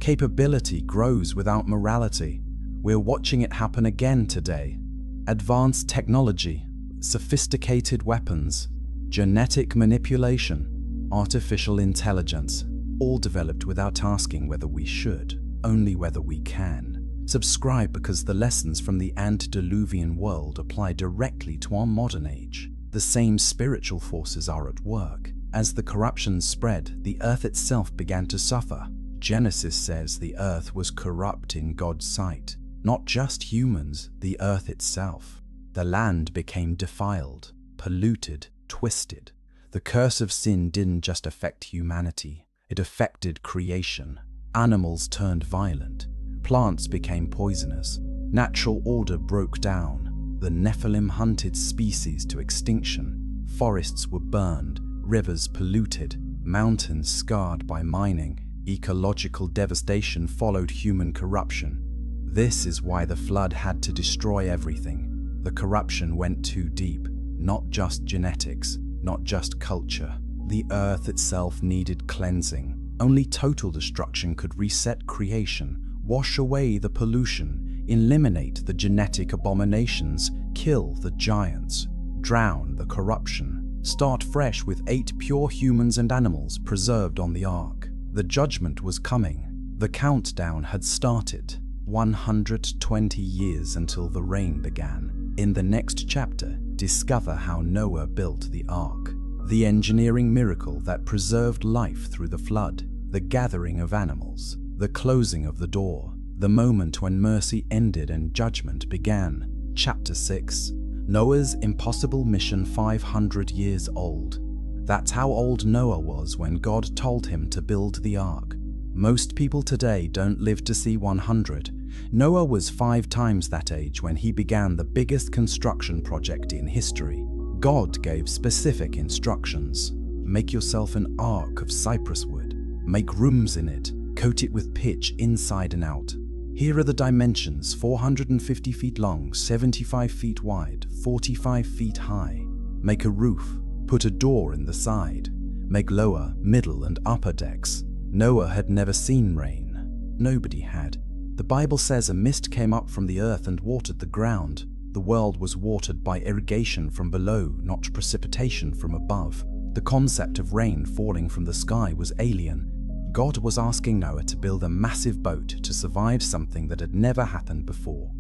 Capability grows without morality. We're watching it happen again today. Advanced technology, sophisticated weapons, genetic manipulation, artificial intelligence, all developed without asking whether we should, only whether we can. Subscribe because the lessons from the antediluvian world apply directly to our modern age. The same spiritual forces are at work. As the corruption spread, the earth itself began to suffer. Genesis says the earth was corrupt in God's sight. Not just humans, the earth itself. The land became defiled, polluted, twisted. The curse of sin didn't just affect humanity, it affected creation. Animals turned violent, plants became poisonous, natural order broke down. The Nephilim hunted species to extinction. Forests were burned, rivers polluted, mountains scarred by mining. Ecological devastation followed human corruption. This is why the flood had to destroy everything. The corruption went too deep, not just genetics, not just culture. The earth itself needed cleansing. Only total destruction could reset creation, wash away the pollution, eliminate the genetic abominations, kill the giants, drown the corruption, start fresh with 8 pure humans and animals preserved on the ark. The judgment was coming. The countdown had started. 120 years until the rain began. In the next chapter, discover how Noah built the ark, the engineering miracle that preserved life through the flood, the gathering of animals, the closing of the door, the moment when mercy ended and judgment began. Chapter 6. Noah's impossible mission 500 years old. That's how old Noah was when God told him to build the ark. Most people today don't live to see 100. Noah was 5 times that age when he began the biggest construction project in history. God gave specific instructions. Make yourself an ark of cypress wood. Make rooms in it. Coat it with pitch inside and out. Here are the dimensions: 450 feet long, 75 feet wide, 45 feet high. Make a roof. Put a door in the side. Make lower, middle, and upper decks. Noah had never seen rain. Nobody had. The Bible says a mist came up from the earth and watered the ground. The world was watered by irrigation from below, not precipitation from above. The concept of rain falling from the sky was alien. God was asking Noah to build a massive boat to survive something that had never happened before.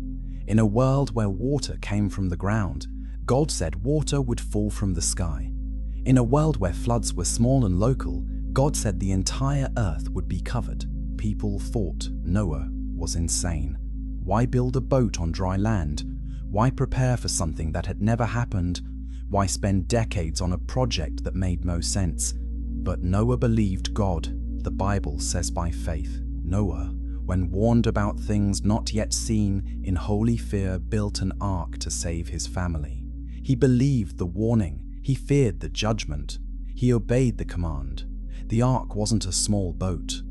In a world where water came from the ground, God said water would fall from the sky. In a world where floods were small and local, God said the entire earth would be covered. People thought Noah was insane. Why build a boat on dry land? Why prepare for something that had never happened? Why spend decades on a project that made no sense? But Noah believed God. The Bible says by faith, Noah, when warned about things not yet seen, in holy fear built an ark to save his family. He believed the warning. He feared the judgment. He obeyed the command. The ark wasn't a small boat.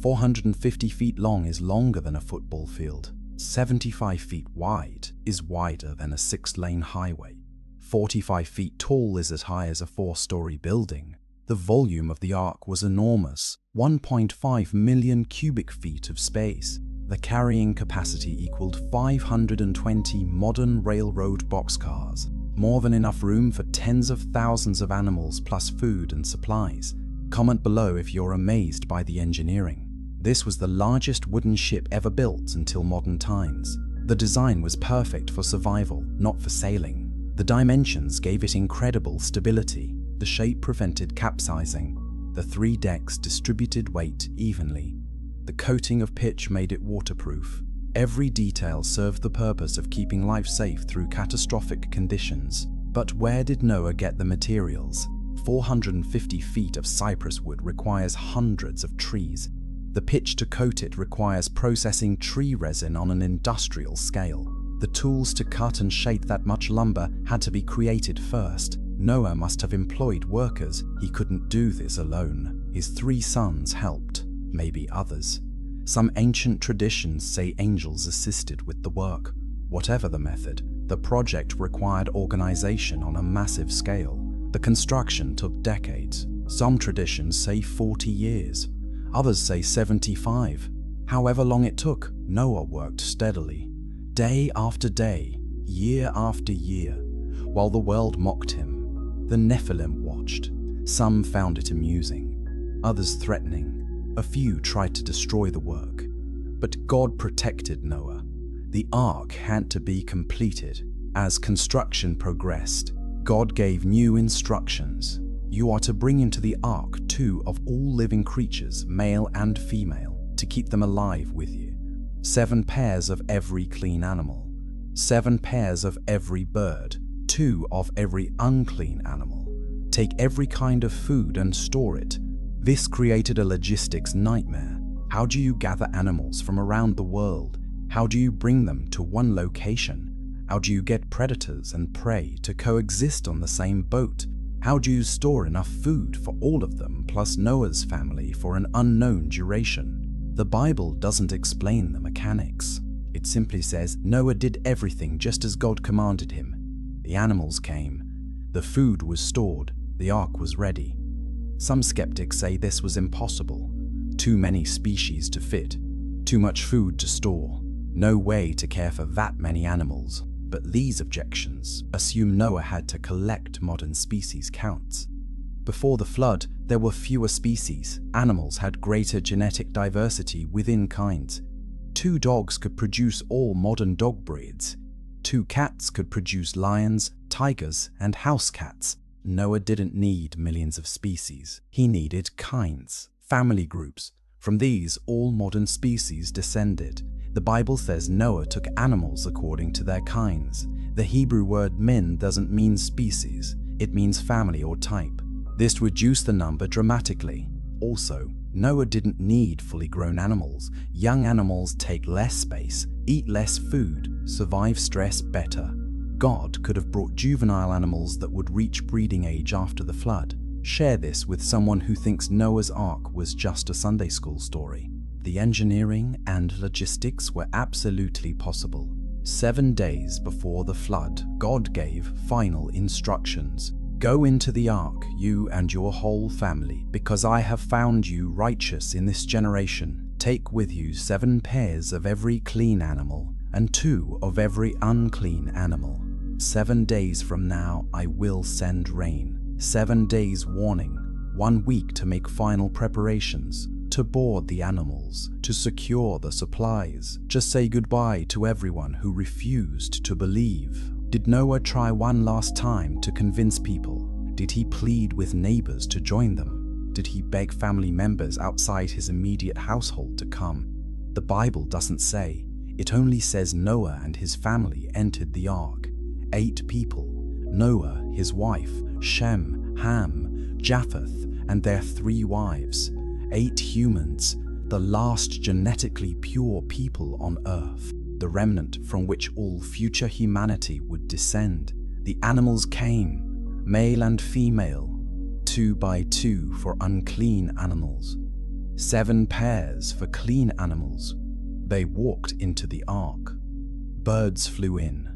450 feet long is longer than a football field. 75 feet wide is wider than a 6-lane highway. 45 feet tall is as high as a 4-story building. The volume of the ark was enormous, 1.5 million cubic feet of space. The carrying capacity equaled 520 modern railroad boxcars. More than enough room for tens of thousands of animals plus food and supplies. Comment below if you're amazed by the engineering. This was the largest wooden ship ever built until modern times. The design was perfect for survival, not for sailing. The dimensions gave it incredible stability. The shape prevented capsizing. The 3 decks distributed weight evenly. The coating of pitch made it waterproof. Every detail served the purpose of keeping life safe through catastrophic conditions. But where did Noah get the materials? 450 feet of cypress wood requires hundreds of trees. The pitch to coat it requires processing tree resin on an industrial scale. The tools to cut and shape that much lumber had to be created first. Noah must have employed workers. He couldn't do this alone. His 3 sons helped, maybe others. Some ancient traditions say angels assisted with the work. Whatever the method, the project required organization on a massive scale. The construction took decades. Some traditions say 40 years. Others say 75. However long it took, Noah worked steadily. Day after day, year after year. While the world mocked him, the Nephilim watched. Some found it amusing, others threatening. A few tried to destroy the work. But God protected Noah. The ark had to be completed. As construction progressed, God gave new instructions. You are to bring into the ark 2 of all living creatures, male and female. to keep them alive with you. 7 pairs of every clean animal, 7 pairs of every bird, 2 of every unclean animal. Take every kind of food and store it. This created a logistics nightmare. How do you gather animals from around the world? How do you bring them to one location? How do you get predators and prey to coexist on the same boat? How do you store enough food for all of them plus Noah's family for an unknown duration? The Bible doesn't explain the mechanics. It simply says Noah did everything just as God commanded him. The animals came, the food was stored, the ark was ready. Some skeptics say this was impossible. Too many species to fit, too much food to store, no way to care for that many animals. But these objections assume Noah had to collect modern species counts. Before the flood, there were fewer species. Animals had greater genetic diversity within kinds. 2 dogs could produce all modern dog breeds. 2 cats could produce lions, tigers, and house cats. Noah didn't need millions of species. He needed kinds, family groups. From these, all modern species descended. The Bible says Noah took animals according to their kinds. The Hebrew word min doesn't mean species, it means family or type. This reduced the number dramatically. Also, Noah didn't need fully grown animals. Young animals take less space, eat less food, survive stress better. God could have brought juvenile animals that would reach breeding age after the flood. Share this with someone who thinks Noah's Ark was just a Sunday school story. The engineering and logistics were absolutely possible. 7 days before the flood, God gave final instructions. Go into the ark, you and your whole family, because I have found you righteous in this generation. Take with you 7 pairs of every clean animal and 2 of every unclean animal. 7 days from now I will send rain. 7 days warning, 1 week to make final preparations, to board the animals, to secure the supplies. Just say goodbye to everyone who refused to believe. Did Noah try one last time to convince people? Did he plead with neighbors to join them? Did he beg family members outside his immediate household to come? The Bible doesn't say. It only says Noah and his family entered the ark. 8 people: Noah, his wife, Shem, Ham, Japheth, and their 3 wives. 8 humans, the last genetically pure people on earth, the remnant from which all future humanity would descend. The animals came, male and female, 2 by 2 for unclean animals, 7 pairs for clean animals. They walked into the ark. Birds flew in.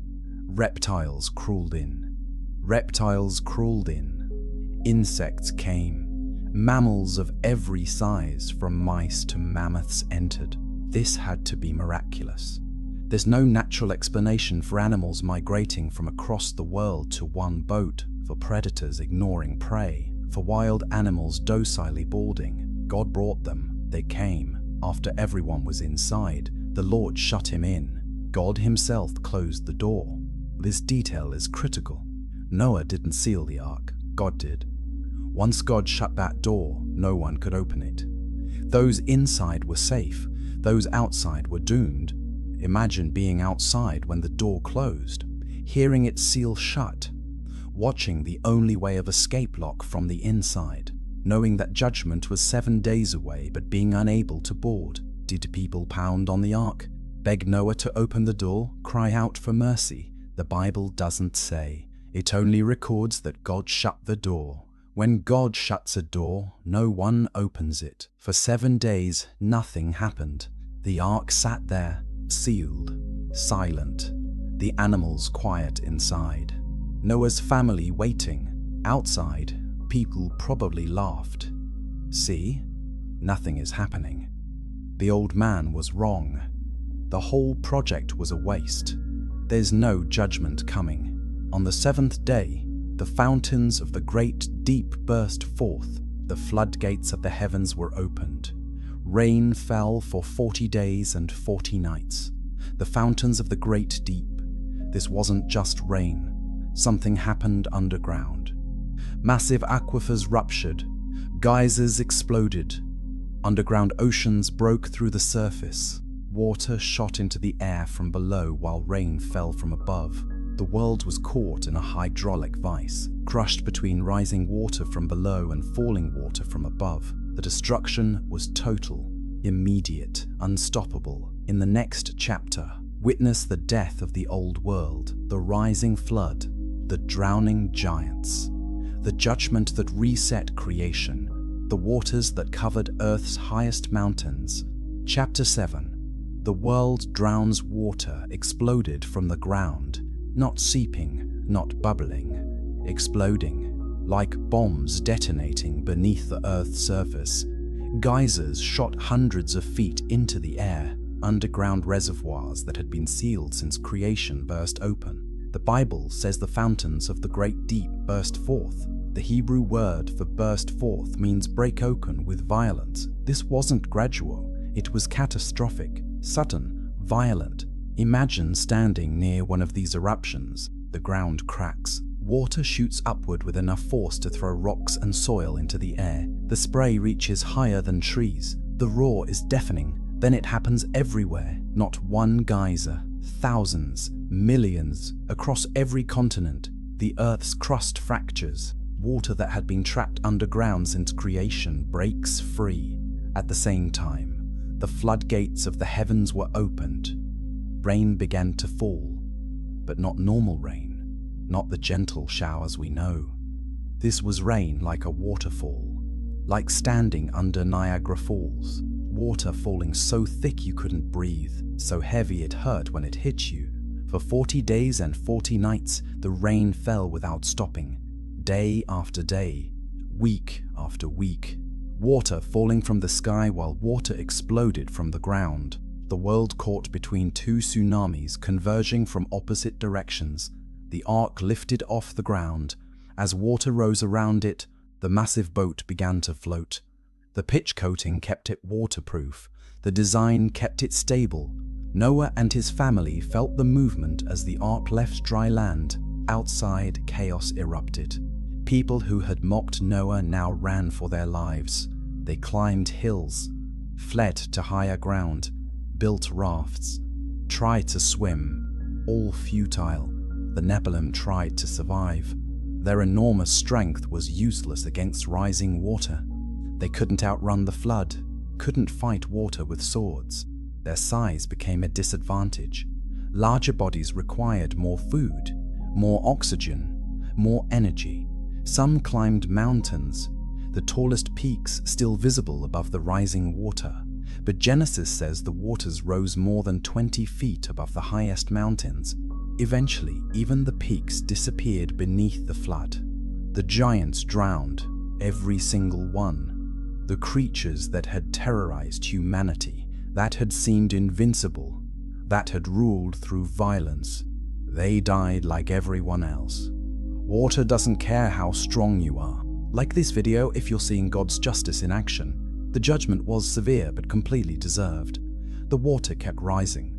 Reptiles crawled in. Reptiles crawled in. Insects came. Mammals of every size, from mice to mammoths, entered. This had to be miraculous. There's no natural explanation for animals migrating from across the world to one boat, for predators ignoring prey, for wild animals docilely boarding. God brought them. They came. After everyone was inside, the Lord shut him in. God himself closed the door. This detail is critical. Noah didn't seal the ark. God did. Once God shut that door, no one could open it. Those inside were safe. Those outside were doomed. Imagine being outside when the door closed, hearing it seal shut, watching the only way of escape lock from the inside, knowing that judgment was 7 days away but being unable to board. Did people pound on the ark, beg Noah to open the door, cry out for mercy? The Bible doesn't say. It only records that God shut the door. When God shuts a door, no one opens it. For 7 days, nothing happened. The ark sat there, sealed, silent. The animals quiet inside. Noah's family waiting. Outside, people probably laughed. See? Nothing is happening. The old man was wrong. The whole project was a waste. There's no judgment coming. On the 7th day, the fountains of the great deep burst forth. The floodgates of the heavens were opened. Rain fell for 40 days and 40 nights. The fountains of the great deep. This wasn't just rain. Something happened underground. Massive aquifers ruptured. Geysers exploded. Underground oceans broke through the surface. Water shot into the air from below while rain fell from above. The world was caught in a hydraulic vice, crushed between rising water from below and falling water from above. The destruction was total, immediate, unstoppable. In the next chapter, witness the death of the old world, the rising flood, the drowning giants, the judgment that reset creation, the waters that covered Earth's highest mountains. Chapter 7. The world drowns. Water exploded from the ground, not seeping, not bubbling, exploding, like bombs detonating beneath the Earth's surface. Geysers shot hundreds of feet into the air. Underground reservoirs that had been sealed since creation burst open. The Bible says the fountains of the great deep burst forth. The Hebrew word for burst forth means break open with violence. This wasn't gradual, it was catastrophic, sudden, violent. Imagine standing near one of these eruptions. The ground cracks. Water shoots upward with enough force to throw rocks and soil into the air. The spray reaches higher than trees. The roar is deafening. Then it happens everywhere. Not one geyser. Thousands, millions, across every continent. The Earth's crust fractures. Water that had been trapped underground since creation breaks free. At the same time, the floodgates of the heavens were opened. Rain began to fall, but not normal rain, not the gentle showers we know. This was rain like a waterfall, like standing under Niagara Falls. Water falling so thick you couldn't breathe, so heavy it hurt when it hit you. For 40 days and 40 nights, the rain fell without stopping, day after day, week after week. Water falling from the sky while water exploded from the ground. The world caught between two tsunamis converging from opposite directions. The ark lifted off the ground. As water rose around it, the massive boat began to float. The pitch coating kept it waterproof. The design kept it stable. Noah and his family felt the movement as the ark left dry land. Outside, chaos erupted. People who had mocked Noah now ran for their lives. They climbed hills, fled to higher ground, built rafts, tried to swim, all futile. The Nephilim tried to survive. Their enormous strength was useless against rising water. They couldn't outrun the flood, couldn't fight water with swords. Their size became a disadvantage. Larger bodies required more food, more oxygen, more energy. Some climbed mountains, the tallest peaks still visible above the rising water. But Genesis says the waters rose more than 20 feet above the highest mountains. Eventually, even the peaks disappeared beneath the flood. The giants drowned, every single one. The creatures that had terrorized humanity, that had seemed invincible, that had ruled through violence, they died like everyone else. Water doesn't care how strong you are. Like this video if you're seeing God's justice in action. The judgment was severe but completely deserved. The water kept rising.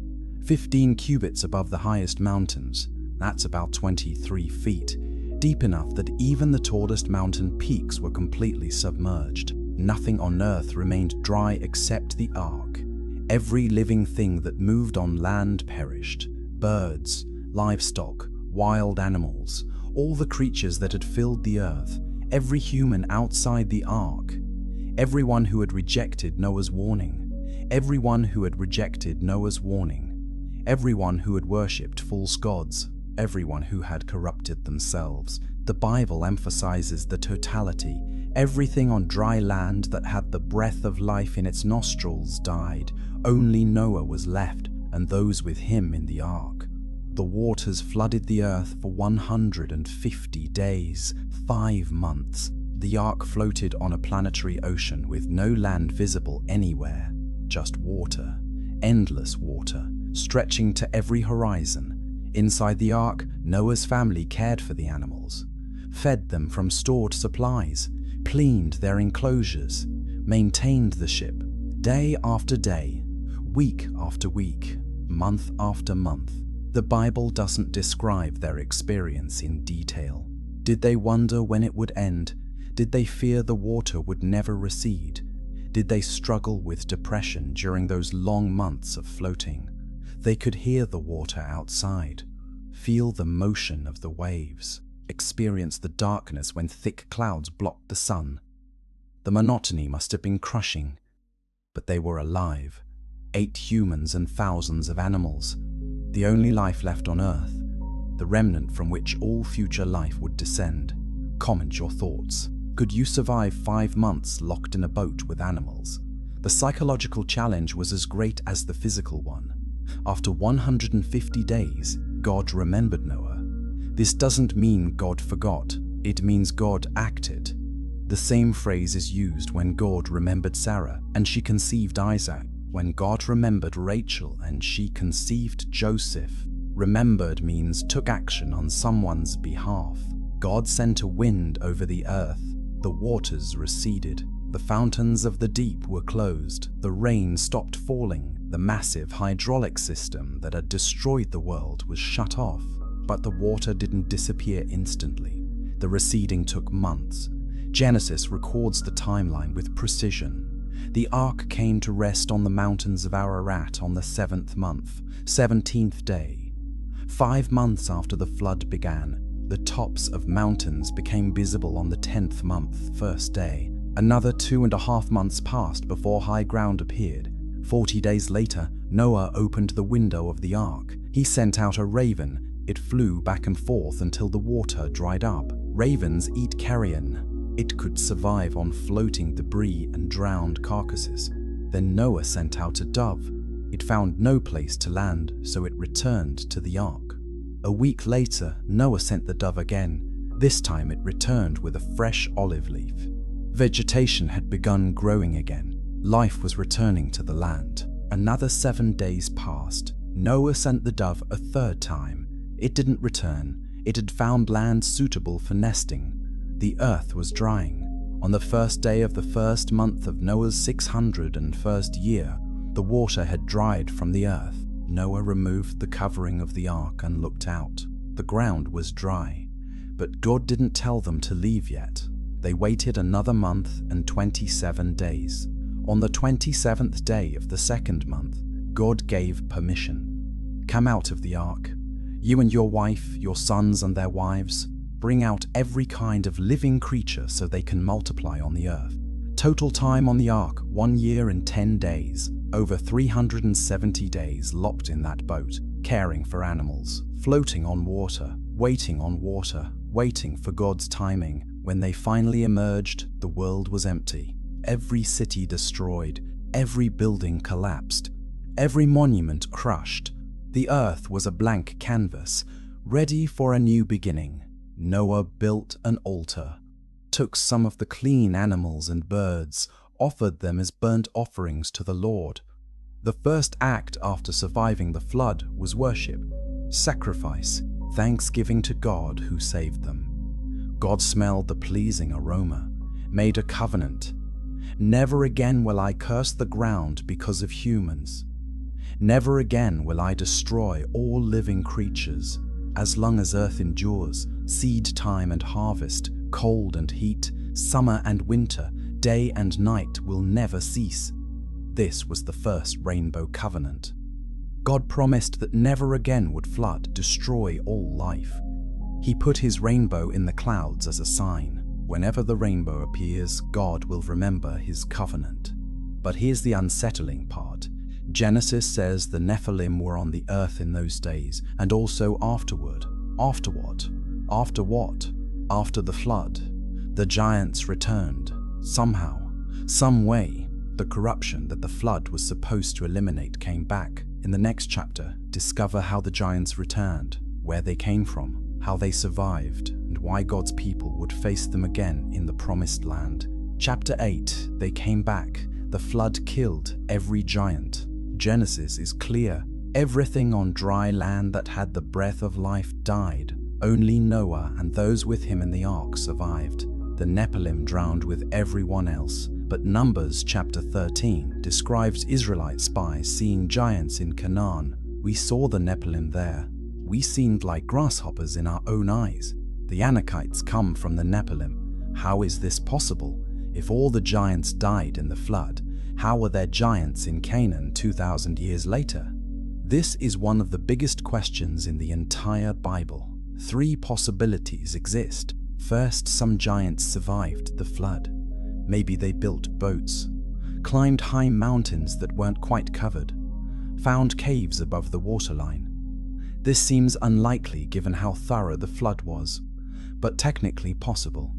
15 cubits above the highest mountains, that's about 23 feet, deep enough that even the tallest mountain peaks were completely submerged. Nothing on earth remained dry except the ark. Every living thing that moved on land perished. Birds, livestock, wild animals, all the creatures that had filled the earth, every human outside the ark, everyone who had rejected Noah's warning, everyone who had rejected Noah's warning, everyone who had worshipped false gods, everyone who had corrupted themselves. The Bible emphasizes the totality. Everything on dry land that had the breath of life in its nostrils died. Only Noah was left, and those with him in the ark. The waters flooded the earth for 150 days, 5 months. The ark floated on a planetary ocean with no land visible anywhere, just water, endless water, stretching to every horizon. Inside the ark, Noah's family cared for the animals, fed them from stored supplies, cleaned their enclosures, maintained the ship, day after day, week after week, month after month. The Bible doesn't describe their experience in detail. Did they wonder when it would end? Did they fear the water would never recede? Did they struggle with depression during those long months of floating? They could hear the water outside, feel the motion of the waves, experience the darkness when thick clouds blocked the sun. The monotony must have been crushing, but they were alive. 8 humans and thousands of animals, the only life left on Earth, the remnant from which all future life would descend. Comment your thoughts. Could you survive 5 months locked in a boat with animals? The psychological challenge was as great as the physical one. After 150 days, God remembered Noah. This doesn't mean God forgot, it means God acted. The same phrase is used when God remembered Sarah and she conceived Isaac, when God remembered Rachel and she conceived Joseph. Remembered means took action on someone's behalf. God sent a wind over the earth. The waters receded. The fountains of the deep were closed. The rain stopped falling. The massive hydraulic system that had destroyed the world was shut off. But the water didn't disappear instantly. The receding took months. Genesis records the timeline with precision. The ark came to rest on the mountains of Ararat on the 7th month, 17th day. 5 months after the flood began, the tops of mountains became visible on the 10th month, 1st day. Another 2.5 months passed before high ground appeared. 40 days later, Noah opened the window of the ark. He sent out a raven. It flew back and forth until the water dried up. Ravens eat carrion. It could survive on floating debris and drowned carcasses. Then Noah sent out a dove. It found no place to land, so it returned to the ark. A week later, Noah sent the dove again. This time it returned with a fresh olive leaf. Vegetation had begun growing again. Life was returning to the land. Another 7 days passed. Noah sent the dove a 3rd time. It didn't return. It had found land suitable for nesting. The earth was drying. On the 1st day of the 1st month of Noah's 601st year, the water had dried from the earth. Noah removed the covering of the ark and looked out. The ground was dry, but God didn't tell them to leave yet. They waited another month and 27 days. On the 27th day of the 2nd month, God gave permission. Come out of the ark, you and your wife, your sons and their wives. Bring out every kind of living creature so they can multiply on the earth. Total time on the ark, 1 year and 10 days. Over 370 days locked in that boat, caring for animals, floating on water, waiting for God's timing. When they finally emerged, the world was empty. Every city destroyed, every building collapsed, every monument crushed. The earth was a blank canvas, ready for a new beginning. Noah built an altar, took some of the clean animals and birds, offered them as burnt offerings to the Lord. The first act after surviving the flood was worship, sacrifice, thanksgiving to God who saved them. God smelled the pleasing aroma, made a covenant. Never again will I curse the ground because of humans. Never again will I destroy all living creatures. As long as earth endures, seed time and harvest, cold and heat, summer and winter, day and night will never cease. This was the first rainbow covenant. God promised that never again would flood destroy all life. He put his rainbow in the clouds as a sign. Whenever the rainbow appears, God will remember his covenant. But here's the unsettling part. Genesis says the Nephilim were on the earth in those days, and also afterward. After what? After what? After the flood. The giants returned. Somehow, some way, the corruption that the flood was supposed to eliminate came back. In the next chapter, discover how the giants returned, where they came from, how they survived, and why God's people would face them again in the promised land. Chapter 8, they came back. The flood killed every giant. Genesis is clear. Everything on dry land that had the breath of life died. Only Noah and those with him in the ark survived. The Nephilim drowned with everyone else. But Numbers chapter 13 describes Israelite spies seeing giants in Canaan. We saw the Nephilim there. We seemed like grasshoppers in our own eyes. The Anakites come from the Nephilim. How is this possible? If all the giants died in the flood, how were there giants in Canaan 2,000 years later? This is one of the biggest questions in the entire Bible. 3 possibilities exist. First, some giants survived the flood. Maybe they built boats, climbed high mountains that weren't quite covered, found caves above the waterline. This seems unlikely given how thorough the flood was, but technically possible.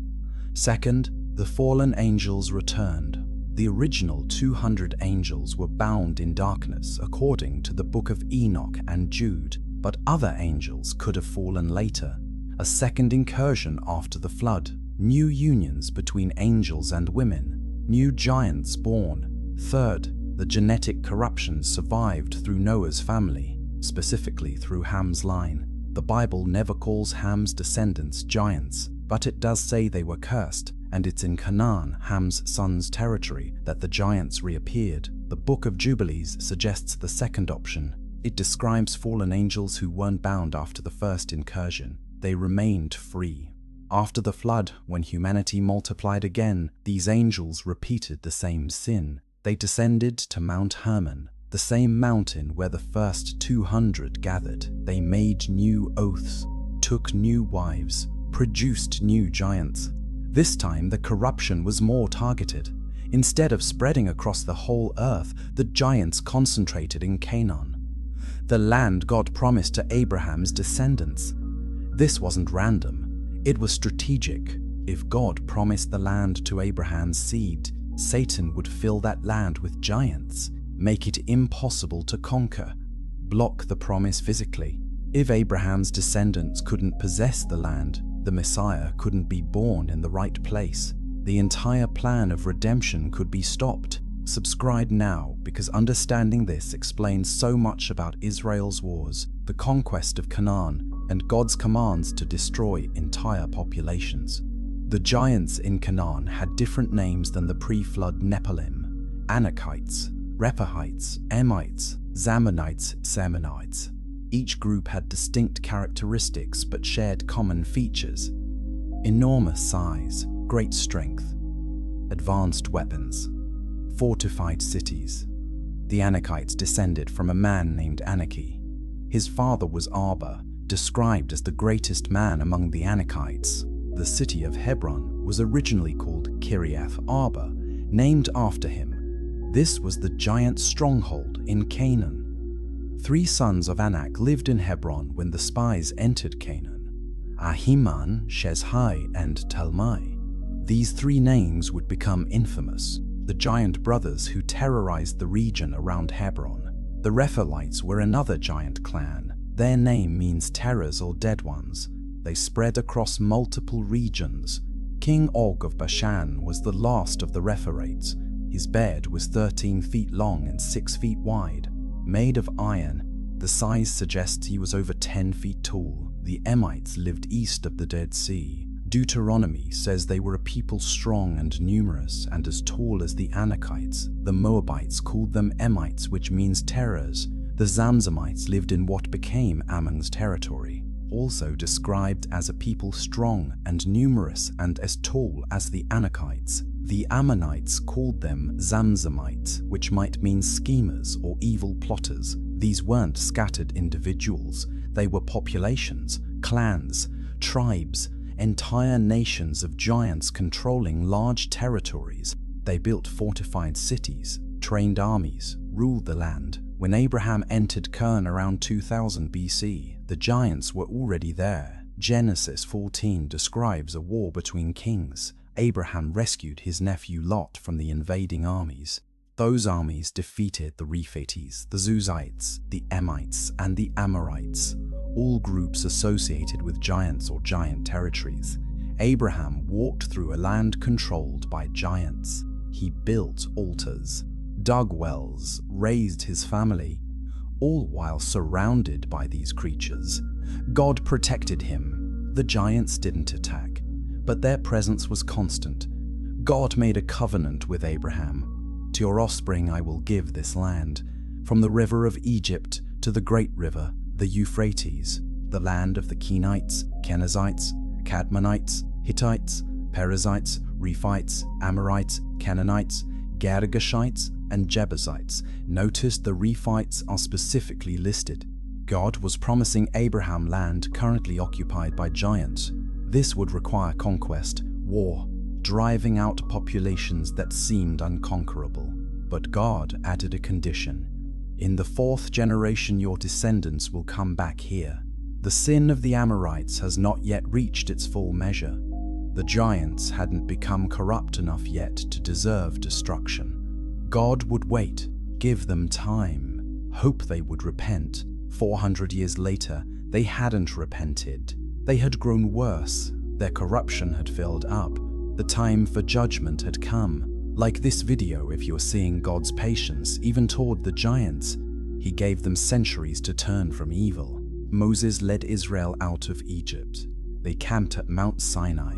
Second, the fallen angels returned. The original 200 angels were bound in darkness according to the book of Enoch and Jude, but other angels could have fallen later. A second incursion after the flood, new unions between angels and women, new giants born. Third, the genetic corruption survived through Noah's family, specifically through Ham's line. The Bible never calls Ham's descendants giants, but it does say they were cursed, and it's in Canaan, Ham's son's territory, that the giants reappeared. The Book of Jubilees suggests the second option. It describes fallen angels who weren't bound after the first incursion. They remained free. After the flood, when humanity multiplied again, these angels repeated the same sin. They descended to Mount Hermon, the same mountain where the first 200 gathered. They made new oaths, took new wives, produced new giants. This time, the corruption was more targeted. Instead of spreading across the whole earth, the giants concentrated in Canaan, the land God promised to Abraham's descendants. This wasn't random. It was strategic. If God promised the land to Abraham's seed, Satan would fill that land with giants, make it impossible to conquer, block the promise physically. If Abraham's descendants couldn't possess the land, the Messiah couldn't be born in the right place. The entire plan of redemption could be stopped. Subscribe now, because understanding this explains so much about Israel's wars, the conquest of Canaan, and God's commands to destroy entire populations. The giants in Canaan had different names than the pre-flood Nephilim: Anakites, Repaites, Emites, Zamanites, Semonites. Each group had distinct characteristics but shared common features: enormous size, great strength, advanced weapons, fortified cities. The Anakites descended from a man named Anaki. His father was Arba, described as the greatest man among the Anakites. The city of Hebron was originally called Kiriath Arba, named after him. This was the giant stronghold in Canaan. 3 sons of Anak lived in Hebron when the spies entered Canaan: Ahiman, Shezhai, and Talmai. These 3 names would become infamous, the giant brothers who terrorized the region around Hebron. The Rephaites were another giant clan. Their name means terrors or dead ones. They spread across multiple regions. King Og of Bashan was the last of the Rephaites. His bed was 13 feet long and 6 feet wide. Made of iron, the size suggests he was over 10 feet tall. The Emites lived east of the Dead Sea. Deuteronomy says they were a people strong and numerous and as tall as the Anakites. The Moabites called them Emites, which means terrors. The Zamzamites lived in what became Ammon's territory, also described as a people strong and numerous and as tall as the Anakites. The Ammonites called them Zamzamites, which might mean schemers or evil plotters. These weren't scattered individuals. They were populations, clans, tribes, entire nations of giants controlling large territories. They built fortified cities, trained armies, ruled the land. When Abraham entered Canaan around 2000 BC, the giants were already there. Genesis 14 describes a war between kings. Abraham rescued his nephew Lot from the invading armies. Those armies defeated the Rephites, the Zuzites, the Emites, and the Amorites, all groups associated with giants or giant territories. Abraham walked through a land controlled by giants. He built altars, dug wells, raised his family, all while surrounded by these creatures. God protected him. The giants didn't attack, but their presence was constant. God made a covenant with Abraham. To your offspring I will give this land, from the river of Egypt to the great river, the Euphrates, the land of the Kenites, Kenizzites, Cadmonites, Hittites, Perizzites, Rephites, Amorites, Canaanites, Girgashites, and Jebusites. Notice the Rephites are specifically listed. God was promising Abraham land currently occupied by giants. This would require conquest, war, driving out populations that seemed unconquerable. But God added a condition. In the 4th generation your descendants will come back here. The sin of the Amorites has not yet reached its full measure. The giants hadn't become corrupt enough yet to deserve destruction. God would wait, give them time, hope they would repent. 400 years later, they hadn't repented. They had grown worse. Their corruption had filled up. The time for judgment had come. Like this video, if you're seeing God's patience, even toward the giants, He gave them centuries to turn from evil. Moses led Israel out of Egypt. They camped at Mount Sinai,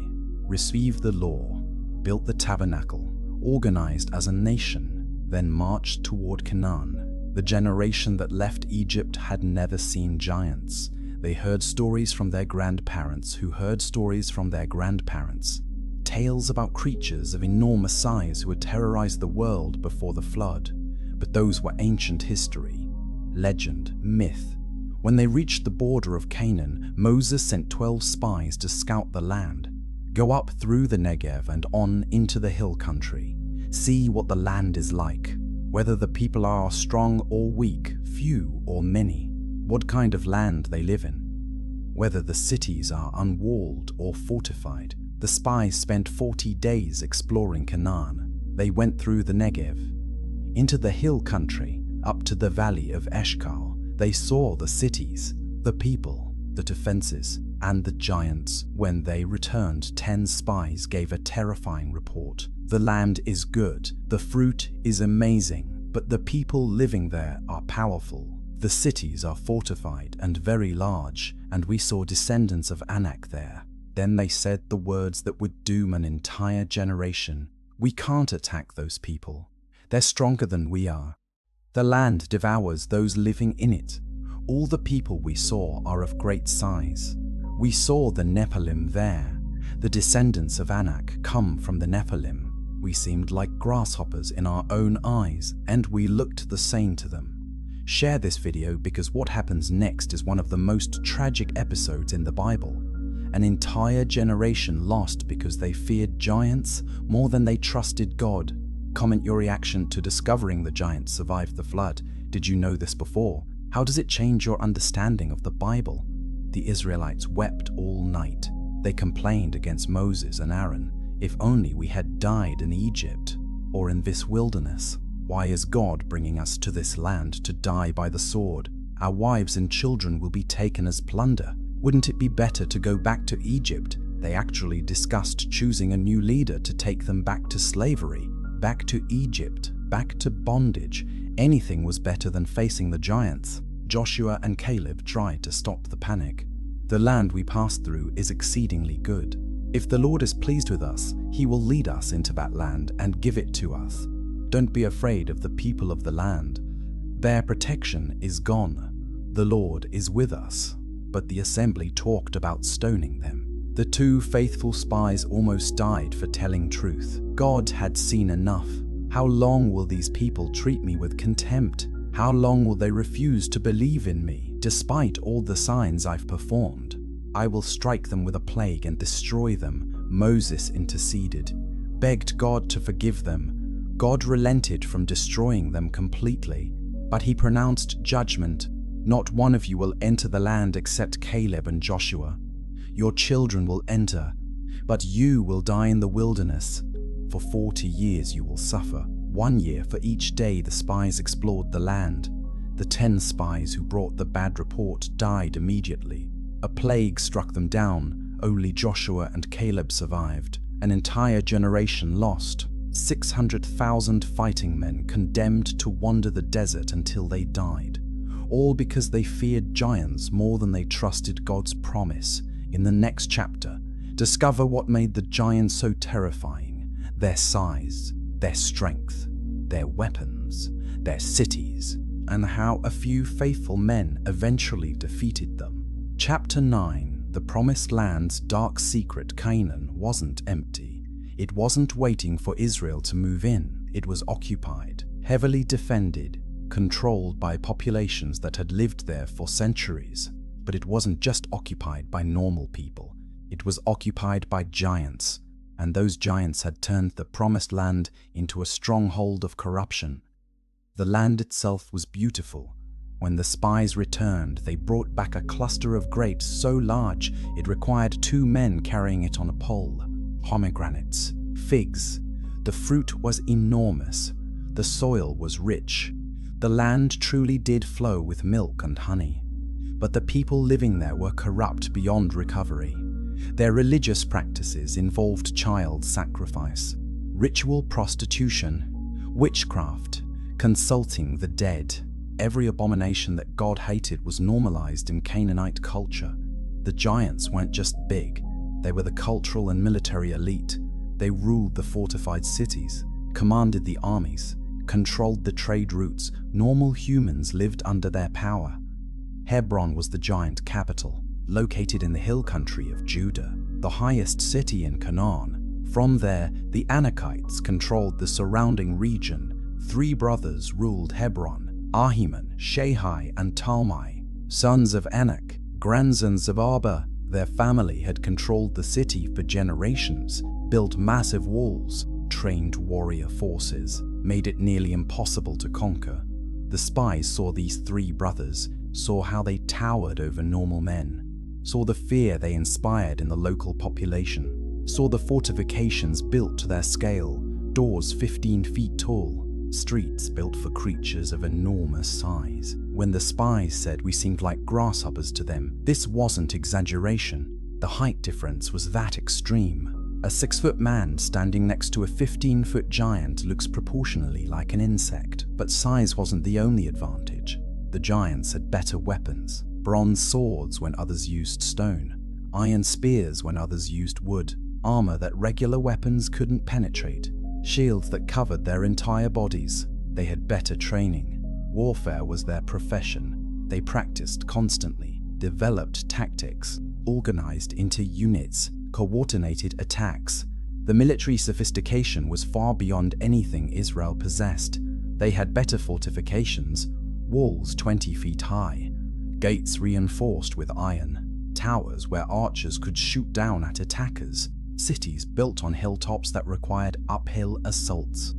received the law, built the tabernacle, organized as a nation, then marched toward Canaan. The generation that left Egypt had never seen giants. They heard stories from their grandparents who heard stories from their grandparents. Tales about creatures of enormous size who had terrorized the world before the flood. But those were ancient history, legend, myth. When they reached the border of Canaan, Moses sent 12 spies to scout the land. Go up through the Negev and on into the hill country. See what the land is like, whether the people are strong or weak, few or many, what kind of land they live in, whether the cities are unwalled or fortified. The spies spent 40 days exploring Canaan. They went through the Negev, into the hill country, up to the valley of Eshcol. They saw the cities, the people, the defenses, and the giants. When they returned, 10 spies gave a terrifying report. The land is good, the fruit is amazing, but the people living there are powerful. The cities are fortified and very large, and we saw descendants of Anak there. Then they said the words that would doom an entire generation. We can't attack those people. They're stronger than we are. The land devours those living in it. All the people we saw are of great size. We saw the Nephilim there. The descendants of Anak come from the Nephilim. We seemed like grasshoppers in our own eyes, and we looked the same to them. Share this video because what happens next is one of the most tragic episodes in the Bible. An entire generation lost because they feared giants more than they trusted God. Comment your reaction to discovering the giants survived the flood. Did you know this before? How does it change your understanding of the Bible? The Israelites wept all night. They complained against Moses and Aaron. If only we had died in Egypt or in this wilderness. Why is God bringing us to this land to die by the sword? Our wives and children will be taken as plunder. Wouldn't it be better to go back to Egypt? They actually discussed choosing a new leader to take them back to slavery, back to Egypt, back to bondage. Anything was better than facing the giants. Joshua and Caleb tried to stop the panic. The land we passed through is exceedingly good. If the Lord is pleased with us, He will lead us into that land and give it to us. Don't be afraid of the people of the land. Their protection is gone. The Lord is with us. But the assembly talked about stoning them. The 2 faithful spies almost died for telling truth. God had seen enough. How long will these people treat me with contempt? How long will they refuse to believe in me, despite all the signs I've performed? I will strike them with a plague and destroy them. Moses interceded, begged God to forgive them. God relented from destroying them completely, but He pronounced judgment. Not one of you will enter the land except Caleb and Joshua. Your children will enter, but you will die in the wilderness. For 40 years you will suffer, 1 year for each day the spies explored the land. The 10 spies who brought the bad report died immediately. A plague struck them down. Only Joshua and Caleb survived. An entire generation lost. 600,000 fighting men condemned to wander the desert until they died. All because they feared giants more than they trusted God's promise. In the next chapter, discover what made the giants so terrifying. Their size, their strength, their weapons, their cities, and how a few faithful men eventually defeated them. Chapter 9. The promised land's dark secret, Canaan, wasn't empty. It wasn't waiting for Israel to move in. It was occupied, heavily defended, controlled by populations that had lived there for centuries. But it wasn't just occupied by normal people. It was occupied by giants, and those giants had turned the promised land into a stronghold of corruption. The land itself was beautiful. When the spies returned, they brought back a cluster of grapes so large it required 2 men carrying it on a pole. Pomegranates, figs. The fruit was enormous. The soil was rich. The land truly did flow with milk and honey. But the people living there were corrupt beyond recovery. Their religious practices involved child sacrifice, ritual prostitution, witchcraft, consulting the dead. Every abomination that God hated was normalized in Canaanite culture. The giants weren't just big, they were the cultural and military elite. They ruled the fortified cities, commanded the armies, controlled the trade routes. Normal humans lived under their power. Hebron was the giant capital, located in the hill country of Judah, the highest city in Canaan. From there, the Anakites controlled the surrounding region. 3 brothers ruled Hebron: Ahiman, Shahai, and Talmai, sons of Anak, grandsons of Arba. Their family had controlled the city for generations, built massive walls, trained warrior forces, made it nearly impossible to conquer. The spies saw these 3 brothers, saw how they towered over normal men, saw the fear they inspired in the local population, saw the fortifications built to their scale, doors 15 feet tall, streets built for creatures of enormous size. When the spies said we seemed like grasshoppers to them, this wasn't exaggeration. The height difference was that extreme. A 6-foot man standing next to a 15-foot giant looks proportionally like an insect. But size wasn't the only advantage. The giants had better weapons: bronze swords when others used stone, iron spears when others used wood, armor that regular weapons couldn't penetrate, shields that covered their entire bodies. They had better training. Warfare was their profession. They practiced constantly, developed tactics, organized into units, coordinated attacks. The military sophistication was far beyond anything Israel possessed. They had better fortifications, walls 20 feet high, gates reinforced with iron, towers where archers could shoot down at attackers, cities built on hilltops that required uphill assaults.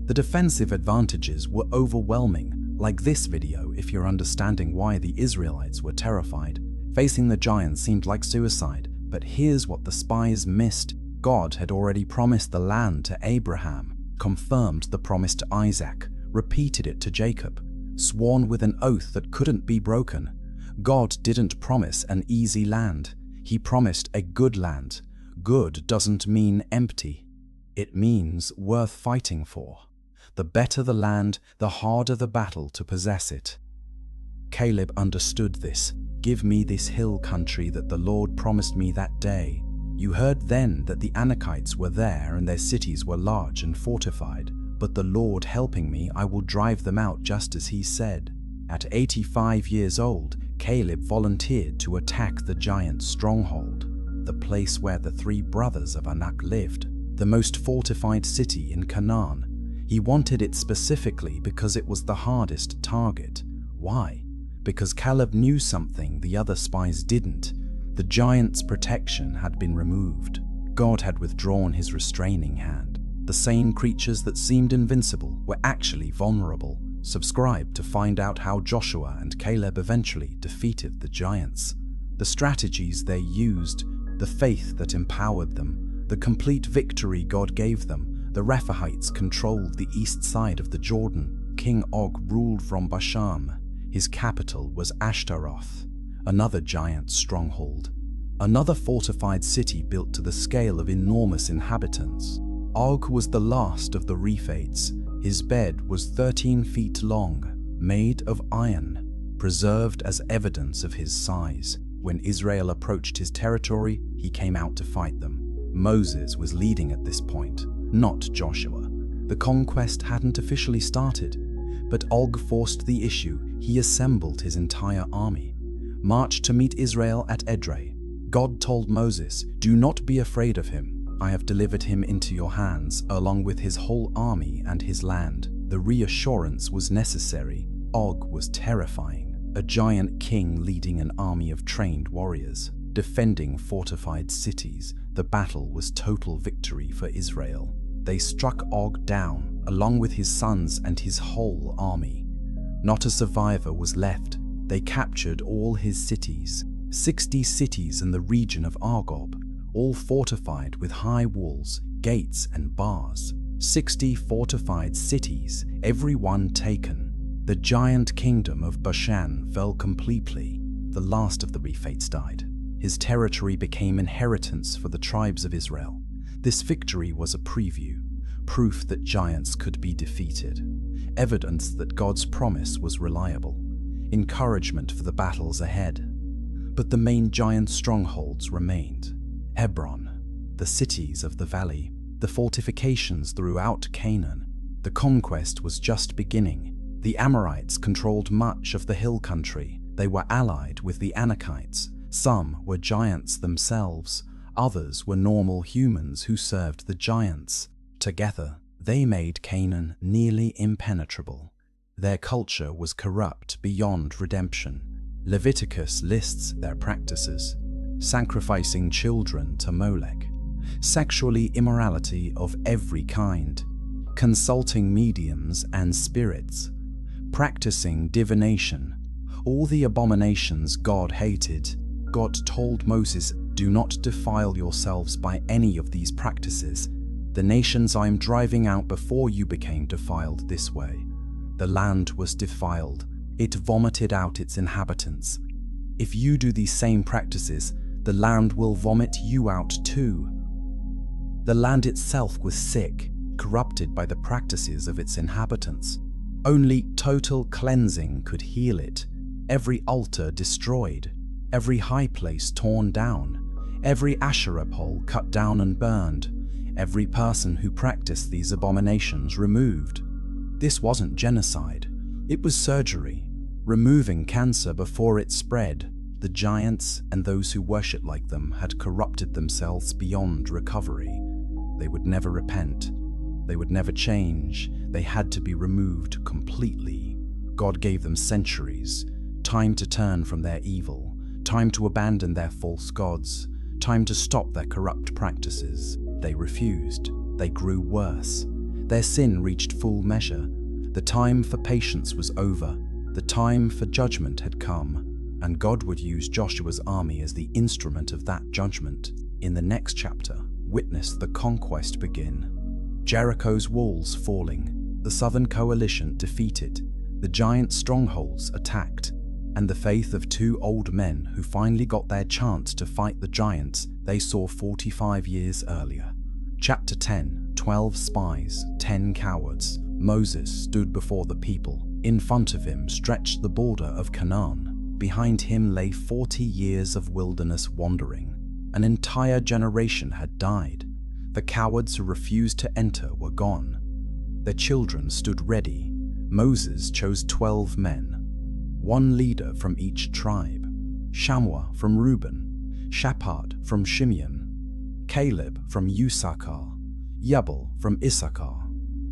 The defensive advantages were overwhelming, like this video if you're understanding why the Israelites were terrified. Facing the giants seemed like suicide, but here's what the spies missed. God had already promised the land to Abraham, confirmed the promise to Isaac, repeated it to Jacob, sworn with an oath that couldn't be broken. God didn't promise an easy land. He promised a good land. Good doesn't mean empty. It means worth fighting for. The better the land, the harder the battle to possess it. Caleb understood this. Give me this hill country that the Lord promised me that day. You heard then that the Anakites were there and their cities were large and fortified. But the Lord helping me, I will drive them out just as he said. At 85 years old, Caleb volunteered to attack the giant stronghold, the place where the 3 brothers of Anak lived, the most fortified city in Canaan. He wanted it specifically because it was the hardest target. Why? Because Caleb knew something the other spies didn't. The giant's protection had been removed. God had withdrawn his restraining hand. The same creatures that seemed invincible were actually vulnerable. Subscribe to find out how Joshua and Caleb eventually defeated the giants. The strategies they used, the faith that empowered them, the complete victory God gave them. The Rephaites controlled the east side of the Jordan. King Og ruled from Bashan. His capital was Ashtaroth, another giant stronghold. Another fortified city built to the scale of enormous inhabitants. Og was the last of the Rephaites. His bed was 13 feet long, made of iron, preserved as evidence of his size. When Israel approached his territory, he came out to fight them. Moses was leading at this point, not Joshua. The conquest hadn't officially started, but Og forced the issue. He assembled his entire army, marched to meet Israel at Edrei. God told Moses, "Do not be afraid of him. I have delivered him into your hands, along with his whole army and his land." The reassurance was necessary. Og was terrifying, a giant king leading an army of trained warriors, defending fortified cities. The battle was total victory for Israel. They struck Og down, along with his sons and his whole army. Not a survivor was left. They captured all his cities, 60 cities in the region of Argob, all fortified with high walls, gates and bars. 60 fortified cities, every one taken. The giant kingdom of Bashan fell completely. The last of the Rephates died. His territory became inheritance for the tribes of Israel. This victory was a preview, proof that giants could be defeated, evidence that God's promise was reliable, encouragement for the battles ahead. But the main giant strongholds remained. Hebron, the cities of the valley, the fortifications throughout Canaan. The conquest was just beginning. The Amorites controlled much of the hill country. They were allied with the Anakites. Some were giants themselves. Others were normal humans who served the giants. Together, they made Canaan nearly impenetrable. Their culture was corrupt beyond redemption. Leviticus lists their practices: sacrificing children to Molech, sexually immorality of every kind, consulting mediums and spirits, practicing divination, all the abominations God hated. God told Moses, "Do not defile yourselves by any of these practices. The nations I am driving out before you became defiled this way." The land was defiled. It vomited out its inhabitants. If you do these same practices, the land will vomit you out too. The land itself was sick, corrupted by the practices of its inhabitants. Only total cleansing could heal it. Every altar destroyed, every high place torn down, every Asherah pole cut down and burned, every person who practiced these abominations removed. This wasn't genocide, it was surgery, removing cancer before it spread. The giants and those who worshiped like them had corrupted themselves beyond recovery. They would never repent. They would never change. They had to be removed completely. God gave them centuries, time to turn from their evil, time to abandon their false gods, time to stop their corrupt practices. They refused. They grew worse. Their sin reached full measure. The time for patience was over. The time for judgment had come, and God would use Joshua's army as the instrument of that judgment. In the next chapter, witness the conquest begin. Jericho's walls falling, the southern coalition defeated, the giant strongholds attacked, and the faith of two old men who finally got their chance to fight the giants they saw 45 years earlier. Chapter 10, 12 spies, 10 cowards. Moses stood before the people. In front of him stretched the border of Canaan. Behind him lay 40 years of wilderness wandering. An entire generation had died. The cowards who refused to enter were gone. Their children stood ready. Moses chose 12 men, one leader from each tribe: Shammua from Reuben, Shaphat from Shimeon, Caleb from Issachar, Yabal from Issachar,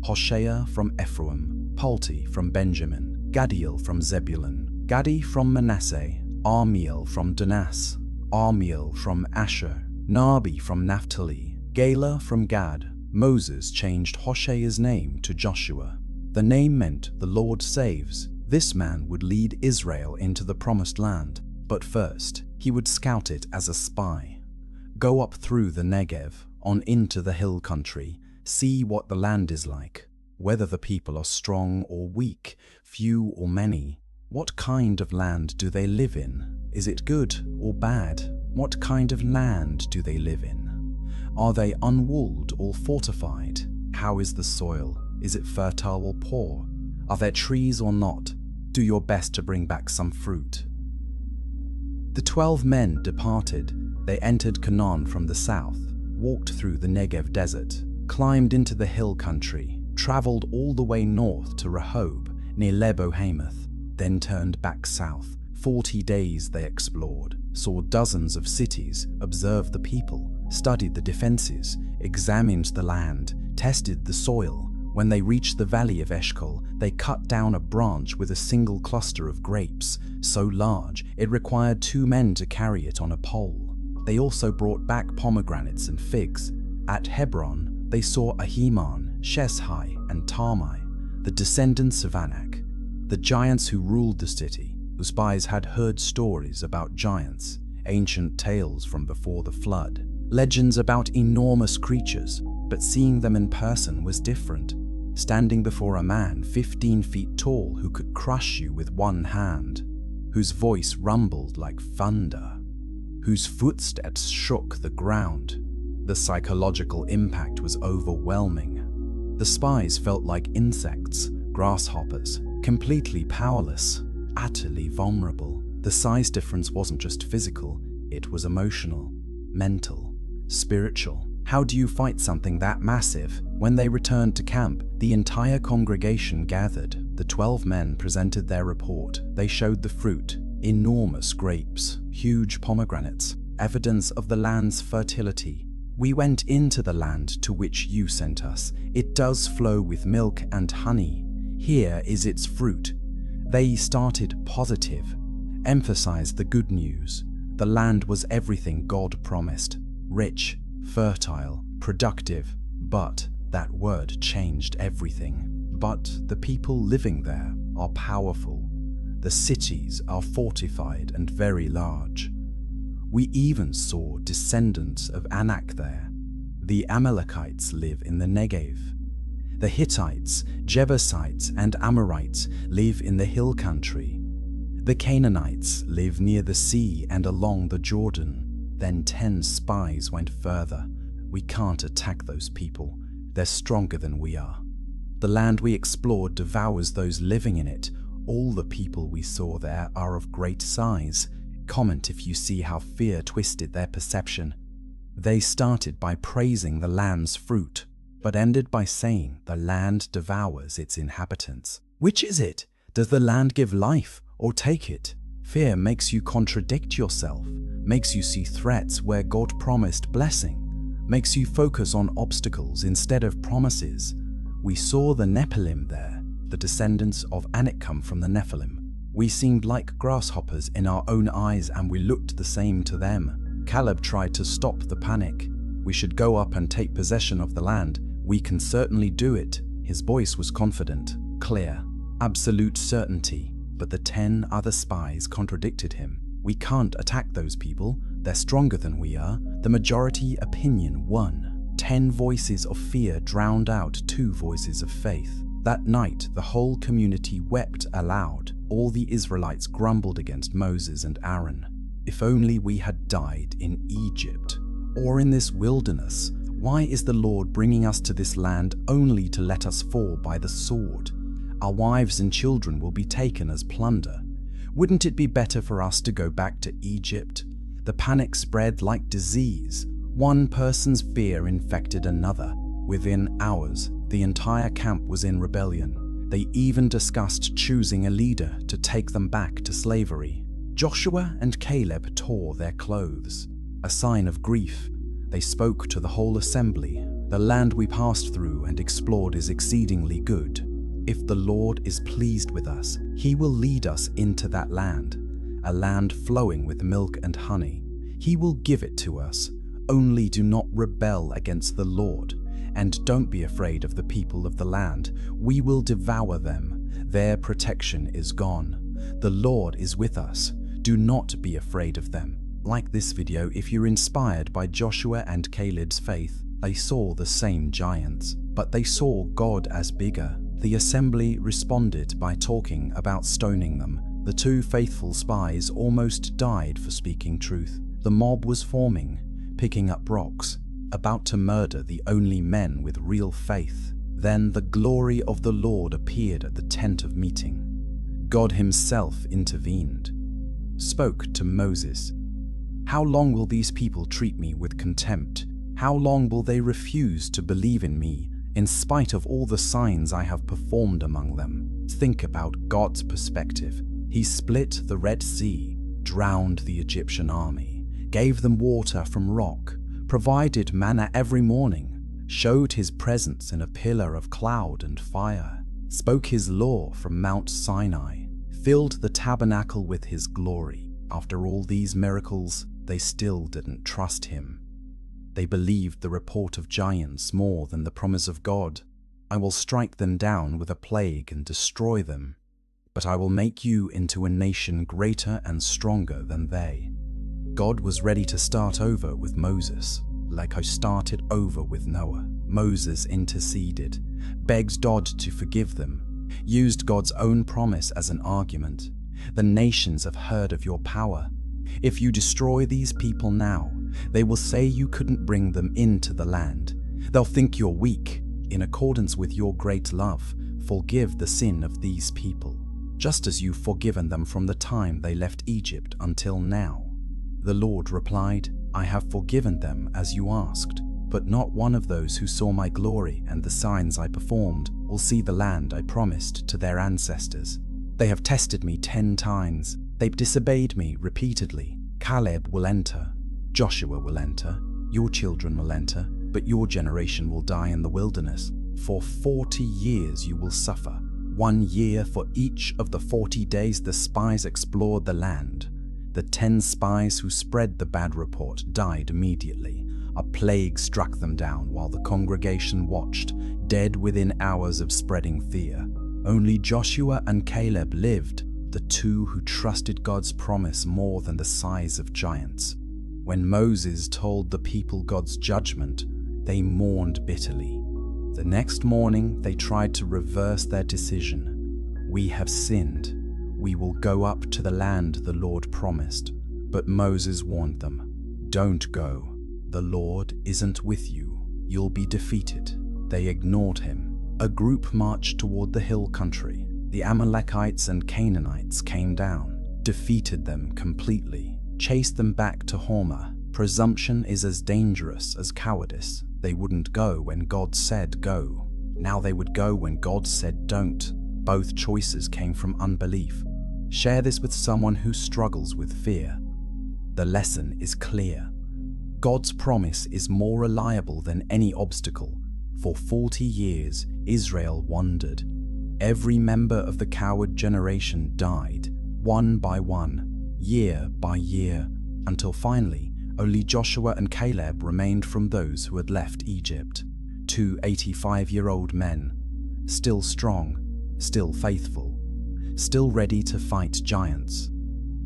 Hoshea from Ephraim, Palti from Benjamin, Gadiel from Zebulun, Gadi from Manasseh, Armiel from Danas, Armiel from Asher, Nabi from Naphtali, Gala from Gad. Moses changed Hoshea's name to Joshua. The name meant "the Lord saves." This man would lead Israel into the promised land, but first, he would scout it as a spy. Go up through the Negev, on into the hill country, see what the land is like, whether the people are strong or weak, few or many. What kind of land do they live in? Is it good or bad? What kind of land do they live in? Are they unwalled or fortified? How is the soil? Is it fertile or poor? Are there trees or not? Do your best to bring back some fruit. The 12 men departed. They entered Canaan from the south, walked through the Negev desert, climbed into the hill country, traveled all the way north to Rehob, near Lebo Hamath, then turned back south. 40 days they explored. saw dozens of cities, observed the people, studied the defenses, examined the land, tested the soil. When they reached the valley of Eshcol, they cut down a branch with a single cluster of grapes, so large it required 2 men to carry it on a pole. They also brought back pomegranates and figs. At Hebron, they saw Ahiman, Sheshai, and Talmai, the descendants of Anak, the giants who ruled the city, whose spies had heard stories about giants, ancient tales from before the flood, legends about enormous creatures, but seeing them in person was different. Standing before a man 15 feet tall who could crush you with one hand, whose voice rumbled like thunder, whose footsteps shook the ground. The psychological impact was overwhelming. The spies felt like insects, grasshoppers, completely powerless, utterly vulnerable. The size difference wasn't just physical, it was emotional, mental, spiritual. How do you fight something that massive? When they returned to camp, the entire congregation gathered. The 12 men presented their report. They showed the fruit, enormous grapes, huge pomegranates, evidence of the land's fertility. We went into the land to which you sent us. It does flow with milk and honey. Here is its fruit. They started positive, emphasized the good news. The land was everything God promised, rich, fertile, productive, but that word changed everything. But the people living there are powerful. The cities are fortified and very large. We even saw descendants of Anak there. The Amalekites live in the Negev. The Hittites, Jebusites, and Amorites live in the hill country. The Canaanites live near the sea and along the Jordan. Then 10 spies went further. We can't attack those people. They're stronger than we are. The land we explored devours those living in it. All the people we saw there are of great size. Comment if you see how fear twisted their perception. They started by praising the land's fruit, but ended by saying the land devours its inhabitants. Which is it? Does the land give life or take it? Fear makes you contradict yourself, makes you see threats where God promised blessing, makes you focus on obstacles instead of promises. We saw the Nephilim there, the descendants of Anak come from the Nephilim. We seemed like grasshoppers in our own eyes and we looked the same to them. Caleb tried to stop the panic. We should go up and take possession of the land. We can certainly do it. His voice was confident, clear, absolute certainty. But the 10 other spies contradicted him. We can't attack those people. They're stronger than we are. The majority opinion won. 10 voices of fear drowned out 2 voices of faith. That night, the whole community wept aloud. All the Israelites grumbled against Moses and Aaron. If only we had died in Egypt or in this wilderness. Why is the Lord bringing us to this land only to let us fall by the sword? Our wives and children will be taken as plunder. Wouldn't it be better for us to go back to Egypt? The panic spread like disease. One person's fear infected another. Within hours, the entire camp was in rebellion. They even discussed choosing a leader to take them back to slavery. Joshua and Caleb tore their clothes, a sign of grief. They spoke to the whole assembly. The land we passed through and explored is exceedingly good. If the Lord is pleased with us, He will lead us into that land, a land flowing with milk and honey. He will give it to us. Only do not rebel against the Lord, and don't be afraid of the people of the land. We will devour them. Their protection is gone. The Lord is with us. Do not be afraid of them. Like this video if you're inspired by Joshua and Caleb's faith. They saw the same giants, but they saw God as bigger. The assembly responded by talking about stoning them. The 2 faithful spies almost died for speaking truth. The mob was forming, picking up rocks, about to murder the only men with real faith. Then the glory of the Lord appeared at the tent of meeting. God Himself intervened, spoke to Moses. How long will these people treat me with contempt? How long will they refuse to believe in me, in spite of all the signs I have performed among them? Think about God's perspective. He split the Red Sea. drowned the Egyptian army, gave them water from rock, provided manna every morning, showed his presence in a pillar of cloud and fire, spoke his law from Mount Sinai, filled the tabernacle with his glory. After all these miracles, they still didn't trust him. They believed the report of giants more than the promise of God. I will strike them down with a plague and destroy them, but I will make you into a nation greater and stronger than they. God was ready to start over with Moses, like I started over with Noah. Moses interceded, begged God to forgive them, used God's own promise as an argument. The nations have heard of your power. If you destroy these people now, they will say you couldn't bring them into the land. They'll think you're weak. In accordance with your great love, forgive the sin of these people, just as you've forgiven them from the time they left Egypt until now. The Lord replied, I have forgiven them as you asked, but not one of those who saw my glory and the signs I performed will see the land I promised to their ancestors. They have tested me 10 times. They've disobeyed me repeatedly. Caleb will enter. Joshua will enter. Your children will enter, but your generation will die in the wilderness. For 40 years you will suffer, 1 year for each of the 40 days the spies explored the land. The 10 spies who spread the bad report died immediately. A plague struck them down while the congregation watched, dead within hours of spreading fear. Only Joshua and Caleb lived, the 2 who trusted God's promise more than the size of giants. When Moses told the people God's judgment, they mourned bitterly. The next morning, they tried to reverse their decision. We have sinned. We will go up to the land the Lord promised. But Moses warned them, don't go. The Lord isn't with you. You'll be defeated. They ignored him. A group marched toward the hill country. The Amalekites and Canaanites came down, defeated them completely, chased them back to Hormah. Presumption is as dangerous as cowardice. They wouldn't go when God said go. Now they would go when God said don't. Both choices came from unbelief. Share this with someone who struggles with fear. The lesson is clear. God's promise is more reliable than any obstacle. For 40 years, Israel wandered. Every member of the coward generation died, one by one, year by year, until finally, only Joshua and Caleb remained from those who had left Egypt. 2 85-year-old men, still strong, still faithful, still ready to fight giants.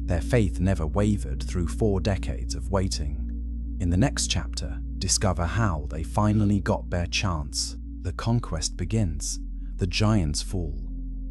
Their faith never wavered through 4 decades of waiting. In the next chapter, discover how they finally got their chance. The conquest begins. The giants fall.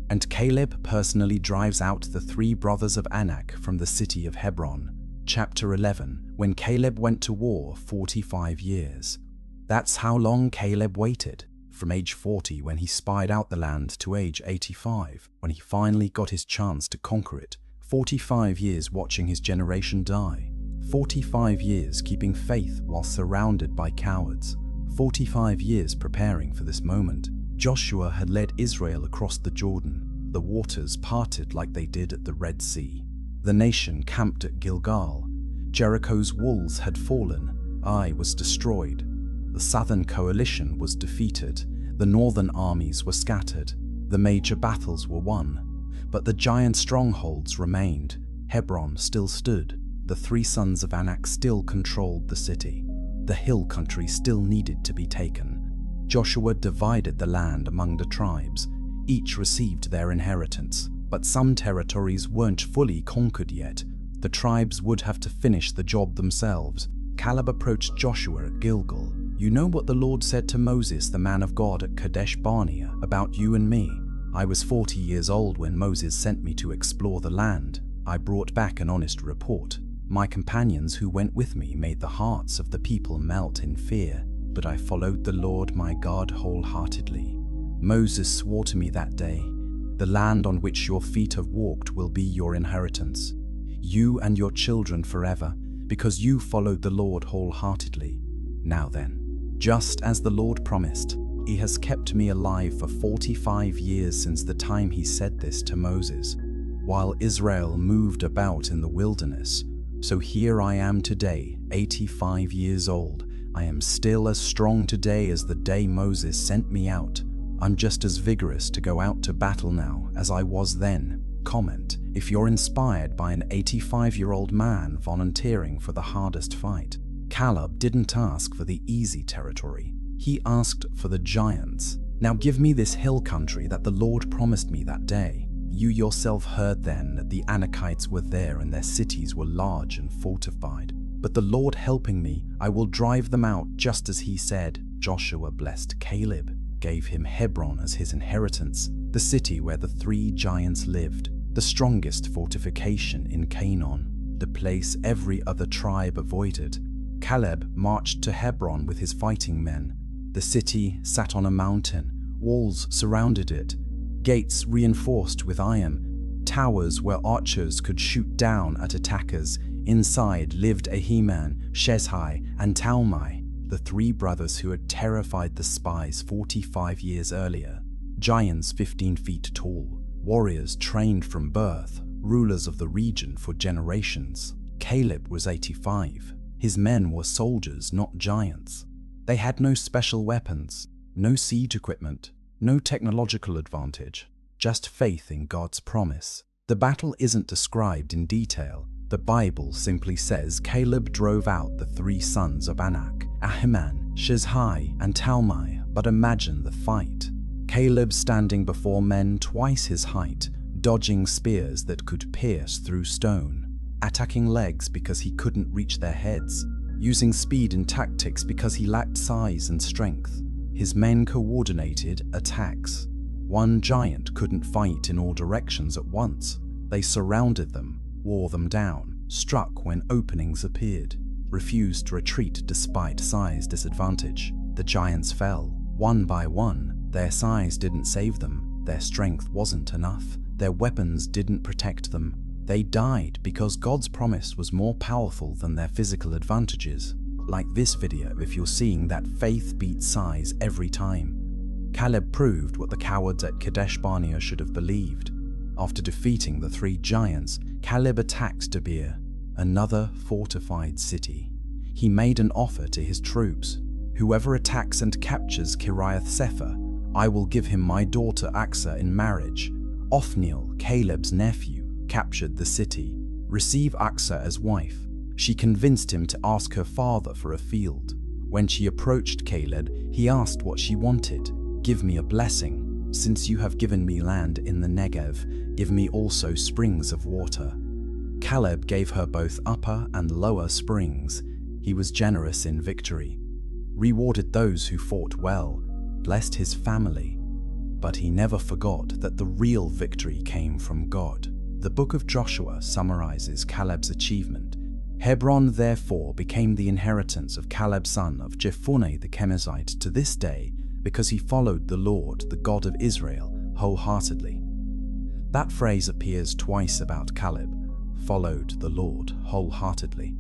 And Caleb personally drives out the 3 brothers of Anak from the city of Hebron. Chapter 11, when Caleb went to war 45 years. That's how long Caleb waited, from age 40 when he spied out the land to age 85, when he finally got his chance to conquer it. 45 years watching his generation die. 45 years keeping faith while surrounded by cowards. 45 years preparing for this moment. Joshua had led Israel across the Jordan. The waters parted like they did at the Red Sea. The nation camped at Gilgal. Jericho's walls had fallen. Ai was destroyed. The southern coalition was defeated. The northern armies were scattered. The major battles were won. But the giant strongholds remained. Hebron still stood. The 3 sons of Anak still controlled the city. The hill country still needed to be taken. Joshua divided the land among the tribes. Each received their inheritance, but some territories weren't fully conquered yet. The tribes would have to finish the job themselves. Caleb approached Joshua at Gilgal. You know what the Lord said to Moses, the man of God, at Kadesh Barnea, about you and me? I was 40 years old when Moses sent me to explore the land. I brought back an honest report. My companions who went with me made the hearts of the people melt in fear, but I followed the Lord my God wholeheartedly. Moses swore to me that day, the land on which your feet have walked will be your inheritance, you and your children forever, because you followed the Lord wholeheartedly. Now then, just as the Lord promised, he has kept me alive for 45 years since the time he said this to Moses. while Israel moved about in the wilderness. So here I am today, 85 years old. I am still as strong today as the day Moses sent me out. I'm just as vigorous to go out to battle now as I was then. Comment if you're inspired by an 85-year-old man volunteering for the hardest fight. Caleb didn't ask for the easy territory. He asked for the giants. Now give me this hill country that the Lord promised me that day. You yourself heard then that the Anakites were there and their cities were large and fortified. But the Lord helping me, I will drive them out just as he said. Joshua blessed Caleb, gave him Hebron as his inheritance, the city where the 3 giants lived, the strongest fortification in Canaan, the place every other tribe avoided. Caleb marched to Hebron with his fighting men. The city sat on a mountain, walls surrounded it, gates reinforced with iron, towers where archers could shoot down at attackers. Inside lived Ahiman, Sheshai, and Talmai, the 3 brothers who had terrified the spies 45 years earlier. Giants 15 feet tall, warriors trained from birth, rulers of the region for generations. Caleb was 85. His men were soldiers, not giants. They had no special weapons, no siege equipment, no technological advantage, just faith in God's promise. The battle isn't described in detail. The Bible simply says Caleb drove out the 3 sons of Anak, Ahiman, Sheshai, and Talmai. But imagine the fight. Caleb standing before men twice his height, dodging spears that could pierce through stone, attacking legs because he couldn't reach their heads, using speed and tactics because he lacked size and strength. His men coordinated attacks. One giant couldn't fight in all directions at once. They surrounded them, wore them down, struck when openings appeared, refused to retreat despite size disadvantage. The giants fell, one by one. Their size didn't save them, their strength wasn't enough, their weapons didn't protect them. They died because God's promise was more powerful than their physical advantages. Like this video if you're seeing that faith beats size every time. Caleb proved what the cowards at Kadesh Barnea should have believed. After defeating the 3 giants, Caleb attacked Debir, another fortified city. He made an offer to his troops. Whoever attacks and captures Kiriath Sefer, I will give him my daughter Axa in marriage. Othniel, Caleb's nephew, captured the city. Receive Axa as wife. She convinced him to ask her father for a field. When she approached Caleb, he asked what she wanted. Give me a blessing. Since you have given me land in the Negev, give me also springs of water. Caleb gave her both upper and lower springs. He was generous in victory, rewarded those who fought well, blessed his family. But he never forgot that the real victory came from God. The book of Joshua summarizes Caleb's achievement. Hebron therefore became the inheritance of Caleb son of Jephunneh the Kenizzite to this day, because he followed the Lord, the God of Israel, wholeheartedly. That phrase appears twice about Caleb. Followed the Lord wholeheartedly.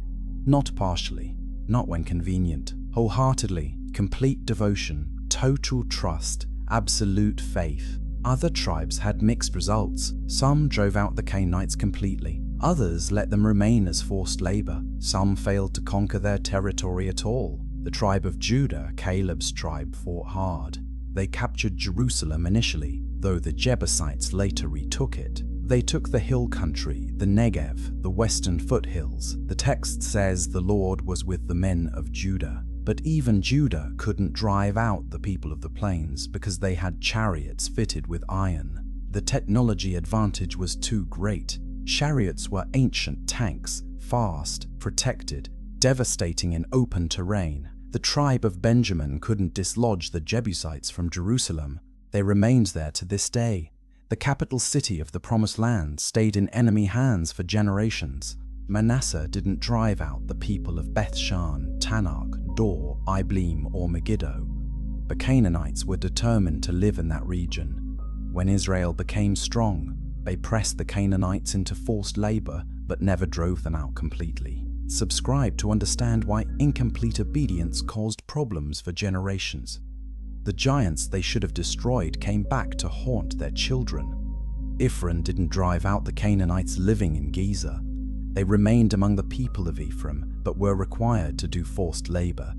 Not partially, not when convenient. Wholeheartedly, complete devotion, total trust, absolute faith. Other tribes had mixed results. Some drove out the Canaanites completely. Others let them remain as forced labor. Some failed to conquer their territory at all. The tribe of Judah, Caleb's tribe, fought hard. They captured Jerusalem initially, though the Jebusites later retook it. They took the hill country, the Negev, the western foothills. The text says the Lord was with the men of Judah. But even Judah couldn't drive out the people of the plains because they had chariots fitted with iron. The technology advantage was too great. Chariots were ancient tanks, fast, protected, devastating in open terrain. The tribe of Benjamin couldn't dislodge the Jebusites from Jerusalem. They remained there to this day. The capital city of the Promised Land stayed in enemy hands for generations. Manasseh didn't drive out the people of Bethshan, Tanakh, Dor, Ibleam, or Megiddo. The Canaanites were determined to live in that region. When Israel became strong, they pressed the Canaanites into forced labor but never drove them out completely. Subscribe to understand why incomplete obedience caused problems for generations. The giants they should have destroyed came back to haunt their children. Ephraim didn't drive out the Canaanites living in Gezer. They remained among the people of Ephraim, but were required to do forced labor